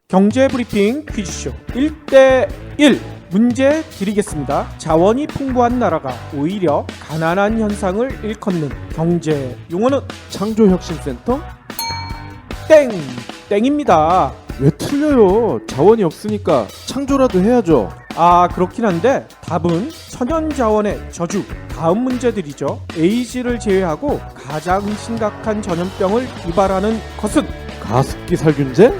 경제브리핑 퀴즈쇼 1대1 문제 드리겠습니다. 자원이 풍부한 나라가 오히려 가난한 현상을 일컫는 경제 용어는 창조혁신센터? 땡! 땡입니다. 왜 틀려요? 자원이 없으니까 창조라도 해야죠. 아, 그렇긴 한데 답은 천연자원의 저주. 다음 문제 드리죠. 에이즈를 제외하고 가장 심각한 전염병을 유발하는 것은 가습기 살균제?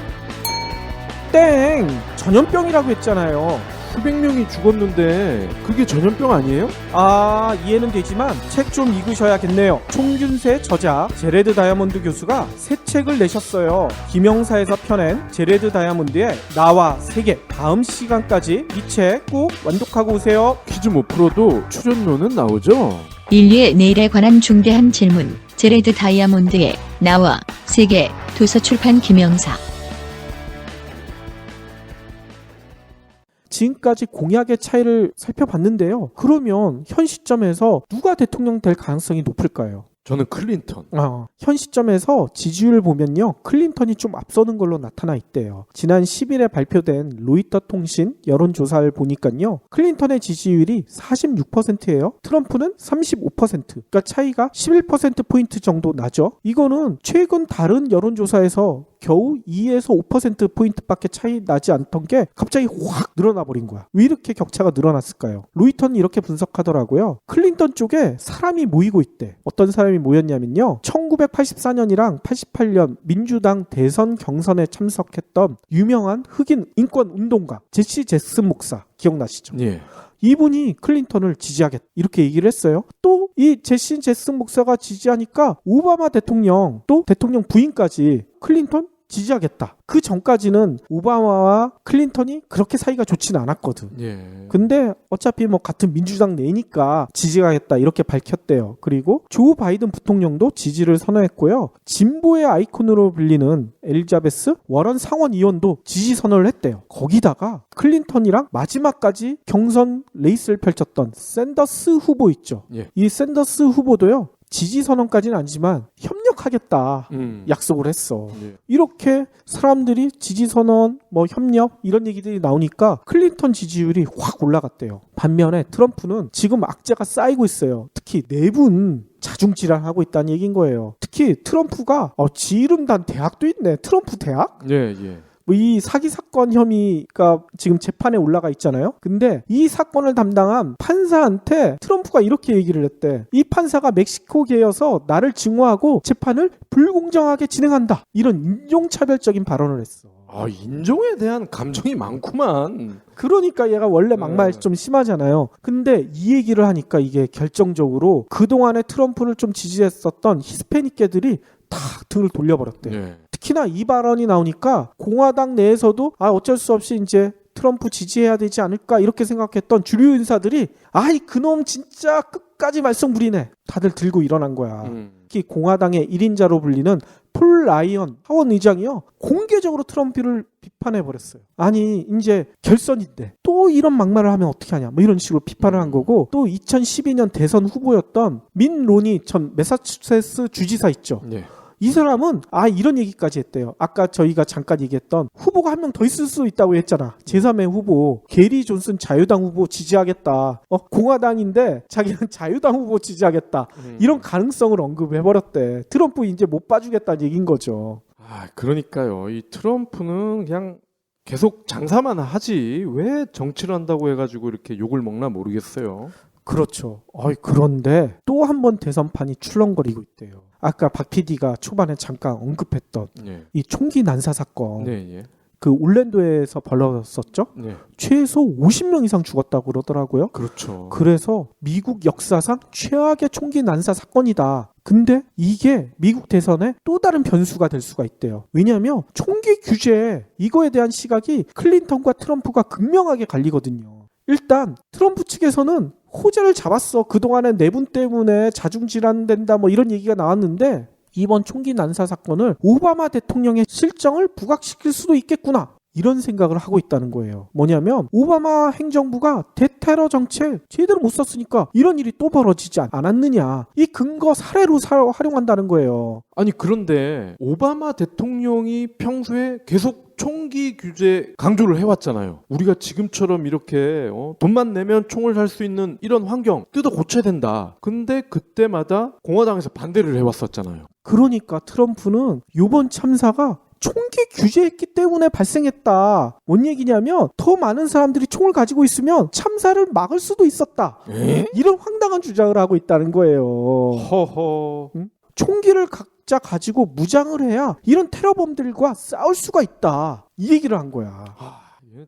땡! 전염병이라고 했잖아요. 수백 명이 죽었는데 그게 전염병 아니에요? 아, 이해는 되지만 책 좀 읽으셔야겠네요. 총균세 저자 제레드 다이아몬드 교수가 새 책을 내셨어요. 김영사에서 펴낸 제레드 다이아몬드의 나와 세계. 다음 시간까지 이 책 꼭 완독하고 오세요. 퀴즈 못 풀어도 출연료는 나오죠? 인류의 내일에 관한 중대한 질문. 제레드 다이아몬드의 나와 세계 도서출판 김영사. 지금까지 공약의 차이를 살펴봤는데요. 그러면 현 시점에서 누가 대통령 될 가능성이 높을까요? 저는 클린턴. 현 시점에서 지지율을 보면요. 클린턴이 좀 앞서는 걸로 나타나 있대요. 지난 10일에 발표된 로이터 통신 여론조사를 보니까요. 클린턴의 지지율이 46%예요. 트럼프는 35%. 그러니까 차이가 11%포인트 정도 나죠. 이거는 최근 다른 여론조사에서 겨우 2에서 5%포인트밖에 차이 나지 않던 게 갑자기 확 늘어나 버린 거야. 왜 이렇게 격차가 늘어났을까요? 로이터는 이렇게 분석하더라고요. 클린턴 쪽에 사람이 모이고 있대. 어떤 사람이 모였냐면요. 1984년이랑 88년 민주당 대선 경선에 참석했던 유명한 흑인 인권 운동가 제시 잭슨 목사 기억나시죠? 예. 이분이 클린턴을 지지하겠다 이렇게 얘기를 했어요. 또 이 제시 잭슨 목사가 지지하니까 오바마 대통령 또 대통령 부인까지 클린턴 지지하겠다. 그 전까지는 오바마와 클린턴이 그렇게 사이가 좋지는 않았거든. 예. 근데 어차피 뭐 같은 민주당 내니까 지지하겠다 이렇게 밝혔대요. 그리고 조 바이든 부통령도 지지를 선언했고요. 진보의 아이콘으로 불리는 엘리자베스 워런 상원의원도 지지 선언을 했대요. 거기다가 클린턴이랑 마지막까지 경선 레이스를 펼쳤던 샌더스 후보 있죠. 예. 이 샌더스 후보도요. 지지 선언까지는 아니지만 협력하겠다 약속을 했어. 예. 이렇게 사람들이 지지 선언, 뭐 협력 이런 얘기들이 나오니까 클린턴 지지율이 확 올라갔대요. 반면에 트럼프는 지금 악재가 쌓이고 있어요. 특히 내분 자중질환하고 있다는 얘기인 거예요. 특히 트럼프가 지 이름 단 대학도 있네. 트럼프 대학? 예, 예. 이 사기 사건 혐의가 지금 재판에 올라가 있잖아요. 근데 이 사건을 담당한 판사한테 트럼프가 이렇게 얘기를 했대. 이 판사가 멕시코계여서 나를 증오하고 재판을 불공정하게 진행한다. 이런 인종차별적인 발언을 했어. 아, 인종에 대한 감정이 많구만. 그러니까 얘가 원래 막말 좀 심하잖아요. 근데 이 얘기를 하니까 이게 결정적으로 그동안에 트럼프를 좀 지지했었던 히스패닉계들이 다 등을 돌려버렸대. 예. 특히나 이 발언이 나오니까 공화당 내에서도 어쩔 수 없이 이제 트럼프 지지해야 되지 않을까 이렇게 생각했던 주류 인사들이 이 그놈 진짜 끝까지 말썽 부리네. 다들 들고 일어난 거야. 특히 공화당의 1인자로 불리는 폴 라이언 하원 의장이요. 공개적으로 트럼프를 비판해버렸어요. 아니 이제 결선인데 또 이런 막말을 하면 어떻게 하냐 뭐 이런 식으로 비판을 한 거고 또 2012년 대선 후보였던 민 로니 전 매사추세츠 주지사 있죠. 예. 이 사람은 이런 얘기까지 했대요. 아까 저희가 잠깐 얘기했던 후보가 한 명 더 있을 수 있다고 했잖아. 제3의 후보 게리 존슨 자유당 후보 지지하겠다. 공화당인데 자기는 자유당 후보 지지하겠다. 이런 가능성을 언급해버렸대. 트럼프 이제 못 봐주겠다는 얘기인 거죠. 그러니까요. 이 트럼프는 그냥 계속 장사만 하지 왜 정치를 한다고 해가지고 이렇게 욕을 먹나 모르겠어요. 그렇죠. 그런데 또 한 번 대선판이 출렁거리고 있대요. 아까 박 PD가 초반에 잠깐 언급했던 예. 이 총기 난사 사건. 네, 예. 그 올랜도에서 벌어졌었죠. 네. 최소 50명 이상 죽었다고 그러더라고요. 그렇죠. 그래서 미국 역사상 최악의 총기 난사 사건이다. 근데 이게 미국 대선에 또 다른 변수가 될 수가 있대요. 왜냐하면 총기 규제 이거에 대한 시각이 클린턴과 트럼프가 극명하게 갈리거든요. 일단 트럼프 측에서는 호재를 잡았어. 그동안의 내분 때문에 자중질환된다 뭐 이런 얘기가 나왔는데 이번 총기 난사 사건을 오바마 대통령의 실정을 부각시킬 수도 있겠구나. 이런 생각을 하고 있다는 거예요. 뭐냐면 오바마 행정부가 대테러 정책 제대로 못 썼으니까 이런 일이 또 벌어지지 않았느냐. 이 근거 사례로 활용한다는 거예요. 아니 그런데 오바마 대통령이 평소에 계속 총기 규제 강조를 해왔잖아요. 우리가 지금처럼 이렇게 돈만 내면 총을 살 수 있는 이런 환경 뜯어 고쳐야 된다. 근데 그때마다 공화당에서 반대를 해왔었잖아요. 그러니까 트럼프는 이번 참사가 총기 규제했기 때문에 발생했다. 뭔 얘기냐면 더 많은 사람들이 총을 가지고 있으면 참사를 막을 수도 있었다. 이런 황당한 주장을 하고 있다는 거예요. 허허. 총기를 각자 가지고 무장을 해야 이런 테러범들과 싸울 수가 있다. 이 얘기를 한 거야.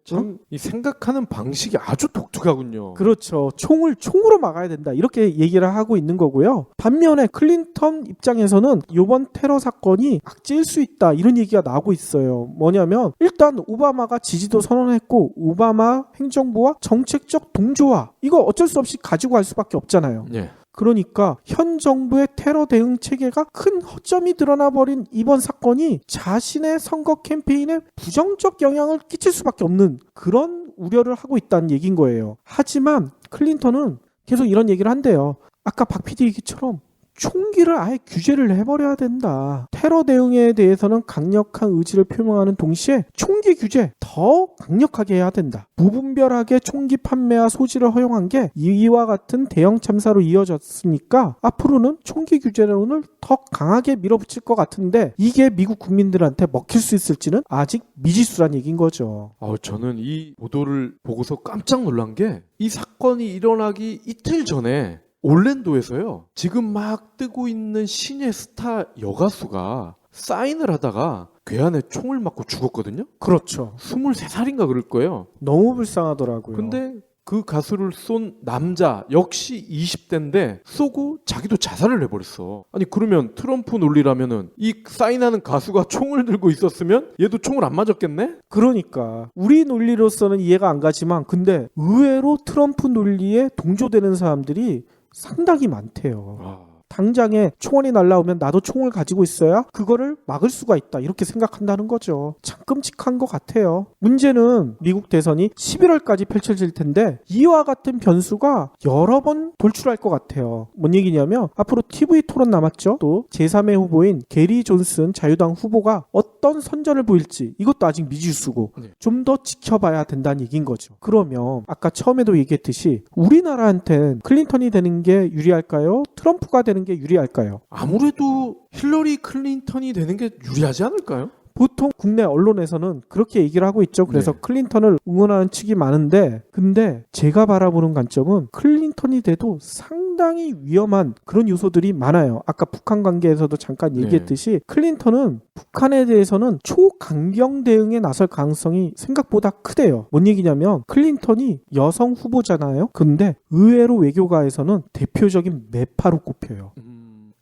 참 이 생각하는 방식이 아주 독특하군요. 그렇죠. 총을 총으로 막아야 된다. 이렇게 얘기를 하고 있는 거고요. 반면에 클린턴 입장에서는 이번 테러 사건이 악재일 수 있다. 이런 얘기가 나오고 있어요. 뭐냐면 일단 오바마가 지지도 선언했고 오바마 행정부와 정책적 동조화 이거 어쩔 수 없이 가지고 갈 수밖에 없잖아요. 예. 그러니까 현 정부의 테러 대응 체계가 큰 허점이 드러나 버린 이번 사건이 자신의 선거 캠페인에 부정적 영향을 끼칠 수밖에 없는 그런 우려를 하고 있다는 얘기인 거예요. 하지만 클린턴은 계속 이런 얘기를 한대요. 아까 박 PD 얘기처럼 총기를 아예 규제를 해버려야 된다. 테러 대응에 대해서는 강력한 의지를 표명하는 동시에 총기 규제 더 강력하게 해야 된다. 무분별하게 총기 판매와 소지를 허용한 게 이와 같은 대형 참사로 이어졌으니까 앞으로는 총기 규제론을 더 강하게 밀어붙일 것 같은데 이게 미국 국민들한테 먹힐 수 있을지는 아직 미지수란 얘기인 거죠. 저는 이 보도를 보고서 깜짝 놀란 게 이 사건이 일어나기 이틀 전에 올랜도에서요. 지금 막 뜨고 있는 신예 스타 여가수가 사인을 하다가 괴한에 총을 맞고 죽었거든요. 그렇죠. 23살인가 그럴 거예요. 너무 불쌍하더라고요. 근데 그 가수를 쏜 남자 역시 20대인데 쏘고 자기도 자살을 해버렸어. 아니 그러면 트럼프 논리라면은 이 사인하는 가수가 총을 들고 있었으면 얘도 총을 안 맞았겠네? 그러니까 우리 논리로서는 이해가 안 가지만 근데 의외로 트럼프 논리에 동조되는 사람들이 상당히 많대요. 당장에 총알이 날라오면 나도 총을 가지고 있어야 그거를 막을 수가 있다. 이렇게 생각한다는 거죠. 참 끔찍한 것 같아요. 문제는 미국 대선이 11월까지 펼쳐질 텐데 이와 같은 변수가 여러 번 돌출할 것 같아요. 뭔 얘기냐면 앞으로 TV 토론 남았죠. 또 제3의 후보인 게리 존슨 자유당 후보가 어떤 선전을 보일지 이것도 아직 미지수고 좀 더 지켜봐야 된다는 얘기인 거죠. 그러면 아까 처음에도 얘기했듯이 우리나라한테는 클린턴이 되는 게 유리할까요? 트럼프가 되는 게 유리할까요? 아무래도 힐러리 클린턴이 되는 게 유리하지 않을까요? 보통 국내 언론에서는 그렇게 얘기를 하고 있죠. 그래서 클린턴을 응원하는 측이 많은데 근데 제가 바라보는 관점은 클린턴이 돼도 상당히 위험한 그런 요소들이 많아요. 아까 북한 관계에서도 잠깐 얘기했듯이 클린턴은 북한에 대해서는 초강경 대응에 나설 가능성이 생각보다 크대요. 뭔 얘기냐면 클린턴이 여성 후보잖아요. 근데 의외로 외교가에서는 대표적인 매파로 꼽혀요.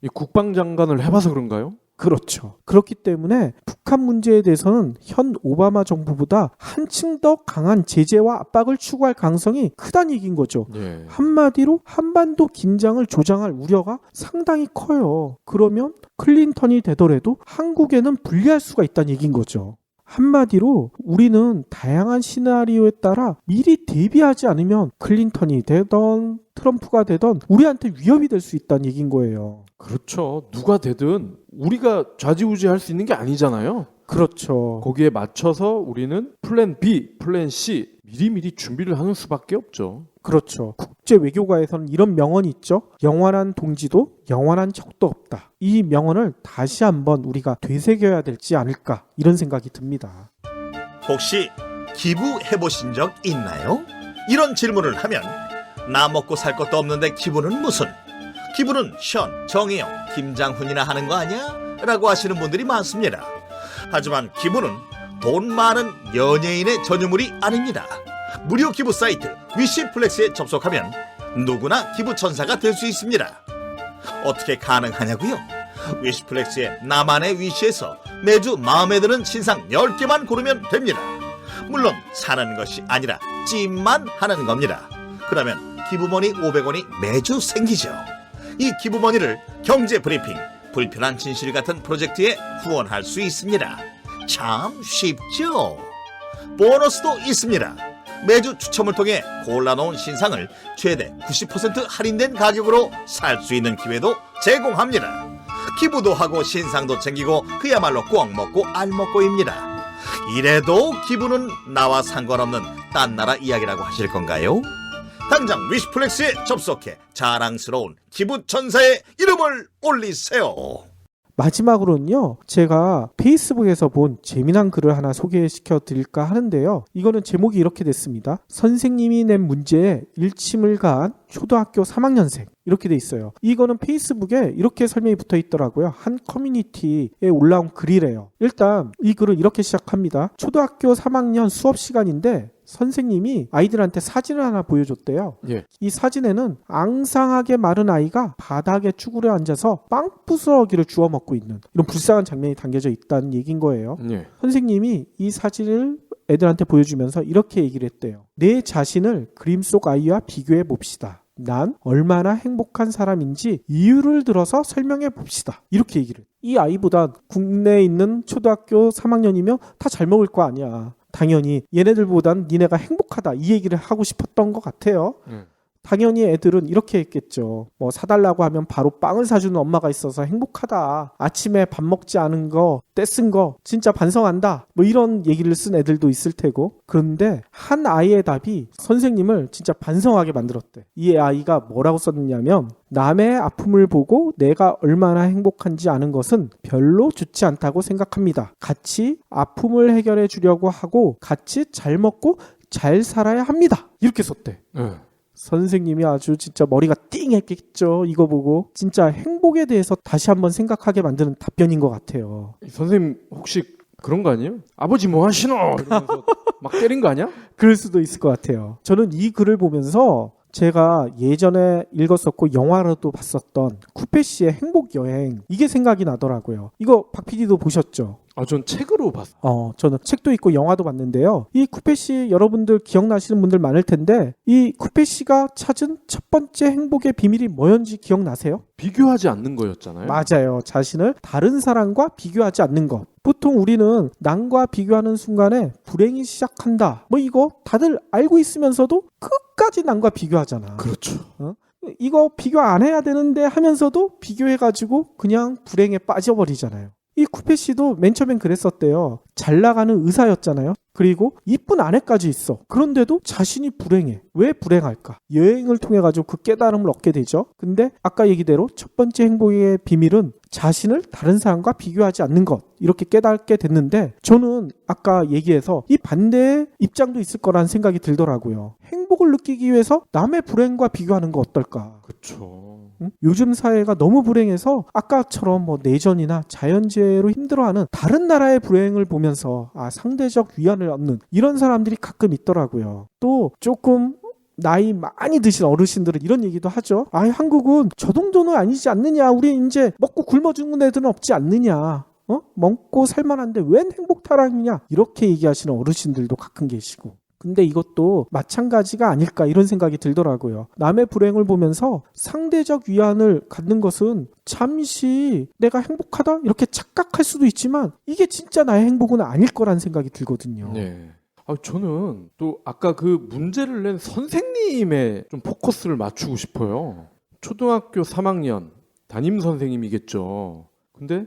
이 국방장관을 해봐서 그런가요? 그렇죠. 그렇기 때문에 북한 문제에 대해서는 현 오바마 정부보다 한층 더 강한 제재와 압박을 추구할 가능성이 크다는 얘기인 거죠. 한마디로 한반도 긴장을 조장할 우려가 상당히 커요. 그러면 클린턴이 되더라도 한국에는 불리할 수가 있다는 얘기인 거죠. 한마디로 우리는 다양한 시나리오에 따라 미리 대비하지 않으면 클린턴이 되던 트럼프가 되던 우리한테 위협이 될 수 있다는 얘기인 거예요. 그렇죠. 누가 되든 우리가 좌지우지할 수 있는 게 아니잖아요. 그렇죠. 거기에 맞춰서 우리는 플랜 B, 플랜 C 미리미리 준비를 하는 수밖에 없죠. 그렇죠. 국제 외교가에서는 이런 명언이 있죠. 영원한 동지도 영원한 적도 없다. 이 명언을 다시 한번 우리가 되새겨야 될지 않을까 이런 생각이 듭니다. 혹시 기부해보신 적 있나요? 이런 질문을 하면 나 먹고 살 것도 없는데 기부는 무슨? 기부는 션, 정혜영, 김장훈이나 하는 거 아니야? 라고 하시는 분들이 많습니다. 하지만 기부는 돈 많은 연예인의 전유물이 아닙니다. 무료 기부 사이트 위시플렉스에 접속하면 누구나 기부천사가 될 수 있습니다. 어떻게 가능하냐고요? 위시플렉스의 나만의 위시에서 매주 마음에 드는 신상 10개만 고르면 됩니다. 물론 사는 것이 아니라 찜만 하는 겁니다. 그러면 기부머니 500원이 매주 생기죠. 이 기부머니를 경제브리핑, 불편한 진실 같은 프로젝트에 후원할 수 있습니다. 참 쉽죠? 보너스도 있습니다. 매주 추첨을 통해 골라놓은 신상을 최대 90% 할인된 가격으로 살 수 있는 기회도 제공합니다. 기부도 하고 신상도 챙기고 그야말로 꽉 먹고 알 먹고입니다. 이래도 기부는 나와 상관없는 딴 나라 이야기라고 하실 건가요? 당장 위시플렉스에 접속해 자랑스러운 기부 천사의 이름을 올리세요. 마지막으로는요, 제가 페이스북에서 본 재미난 글을 하나 소개시켜 드릴까 하는데요. 이거는 제목이 이렇게 됐습니다. 선생님이 낸 문제에 일침을 가한 초등학교 3학년생. 이렇게 돼 있어요. 이거는 페이스북에 이렇게 설명이 붙어 있더라고요. 한 커뮤니티에 올라온 글이래요. 일단 이 글은 이렇게 시작합니다. 초등학교 3학년 수업 시간인데 선생님이 아이들한테 사진을 하나 보여줬대요. 예. 이 사진에는 앙상하게 마른 아이가 바닥에 쭈그려 앉아서 빵 부스러기를 주워 먹고 있는 이런 불쌍한 장면이 담겨져 있다는 얘기인 거예요. 예. 선생님이 이 사진을 애들한테 보여주면서 이렇게 얘기를 했대요. 내 자신을 그림 속 아이와 비교해 봅시다. 난 얼마나 행복한 사람인지 이유를 들어서 설명해 봅시다. 이렇게 얘기를. 이 아이보다 국내에 있는 초등학교 3학년이면 다 잘 먹을 거 아니야. 당연히 얘네들보단 니네가 행복하다 이 얘기를 하고 싶었던 것 같아요. 당연히 애들은 이렇게 했겠죠. 뭐 사달라고 하면 바로 빵을 사주는 엄마가 있어서 행복하다. 아침에 밥 먹지 않은 거, 떼쓴 거 진짜 반성한다. 뭐 이런 얘기를 쓴 애들도 있을 테고. 그런데 한 아이의 답이 선생님을 진짜 반성하게 만들었대. 이 아이가 뭐라고 썼냐면 남의 아픔을 보고 내가 얼마나 행복한지 아는 것은 별로 좋지 않다고 생각합니다. 같이 아픔을 해결해 주려고 하고 같이 잘 먹고 잘 살아야 합니다. 이렇게 썼대. 선생님이 아주 진짜 머리가 띵 했겠죠. 이거 보고 진짜 행복에 대해서 다시 한번 생각하게 만드는 답변인 것 같아요. 선생님 혹시 그런 거 아니에요? 아버지 뭐 하시노? 이러면서 막 때린 거 아니야? 그럴 수도 있을 것 같아요. 저는 이 글을 보면서 제가 예전에 읽었었고 영화로도 봤었던 쿠페 씨의 행복 여행 이게 생각이 나더라고요. 이거 박 PD도 보셨죠? 전 책으로 봤어요. 저는 책도 있고 영화도 봤는데요. 이 쿠페 씨 여러분들 기억나시는 분들 많을 텐데 이 쿠페 씨가 찾은 첫 번째 행복의 비밀이 뭐였는지 기억나세요? 비교하지 않는 거였잖아요. 맞아요. 자신을 다른 사람과 비교하지 않는 것. 보통 우리는 남과 비교하는 순간에 불행이 시작한다. 뭐 이거 다들 알고 있으면서도 끝까지 남과 비교하잖아. 그렇죠. 이거 비교 안 해야 되는데 하면서도 비교해가지고 그냥 불행에 빠져버리잖아요. 이 쿠페 씨도 맨 처음엔 그랬었대요. 잘 나가는 의사였잖아요. 그리고 이쁜 아내까지 있어. 그런데도 자신이 불행해. 왜 불행할까? 여행을 통해 가지고 그 깨달음을 얻게 되죠. 근데 아까 얘기대로 첫 번째 행복의 비밀은 자신을 다른 사람과 비교하지 않는 것. 이렇게 깨닫게 됐는데 저는 아까 얘기해서 이 반대의 입장도 있을 거라는 생각이 들더라고요. 행복을 느끼기 위해서 남의 불행과 비교하는 거 어떨까? 그렇죠. 요즘 사회가 너무 불행해서 아까처럼 뭐 내전이나 자연재해로 힘들어하는 다른 나라의 불행을 보면서 상대적 위안을 얻는 이런 사람들이 가끔 있더라고요. 또 조금 나이 많이 드신 어르신들은 이런 얘기도 하죠. 한국은 저 정도는 아니지 않느냐. 우리 이제 먹고 굶어 죽는 애들은 없지 않느냐. 먹고 살만한데 웬 행복 타락이냐. 이렇게 얘기하시는 어르신들도 가끔 계시고. 근데 이것도 마찬가지가 아닐까 이런 생각이 들더라고요. 남의 불행을 보면서 상대적 위안을 갖는 것은 잠시 내가 행복하다 이렇게 착각할 수도 있지만 이게 진짜 나의 행복은 아닐 거라는 생각이 들거든요. 네. 저는 또 아까 그 문제를 낸 선생님에 좀 포커스를 맞추고 싶어요. 초등학교 3학년 담임 선생님이겠죠. 근데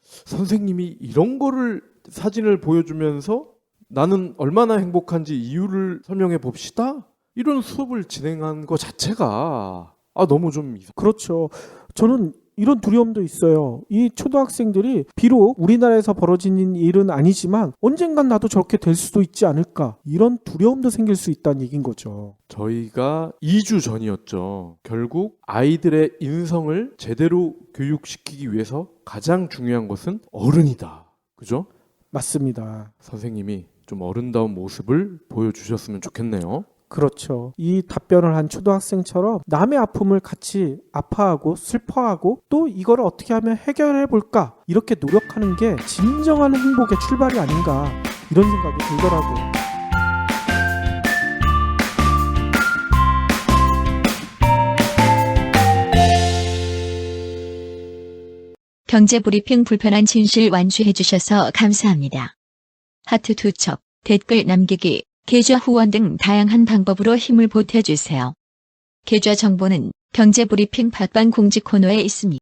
선생님이 이런 거를 사진을 보여주면서 나는 얼마나 행복한지 이유를 설명해 봅시다. 이런 수업을 진행한 것 자체가 너무 좀 그렇죠. 저는 이런 두려움도 있어요. 이 초등학생들이 비록 우리나라에서 벌어진 일은 아니지만 언젠간 나도 저렇게 될 수도 있지 않을까. 이런 두려움도 생길 수 있다는 얘기인 거죠. 저희가 2주 전이었죠. 결국 아이들의 인성을 제대로 교육시키기 위해서 가장 중요한 것은 어른이다. 그죠? 맞습니다. 선생님이 좀 어른다운 모습을 보여주셨으면 좋겠네요. 그렇죠. 이 답변을 한 초등학생처럼 남의 아픔을 같이 아파하고 슬퍼하고 또 이걸 어떻게 하면 해결해 볼까 이렇게 노력하는 게 진정한 행복의 출발이 아닌가 이런 생각이 들더라고요. 경제브리핑 불편한 진실 완주해 주셔서 감사합니다. 하트 2첩. 댓글 남기기, 계좌 후원 등 다양한 방법으로 힘을 보태주세요. 계좌 정보는 경제브리핑 팟빵 공지 코너에 있습니다.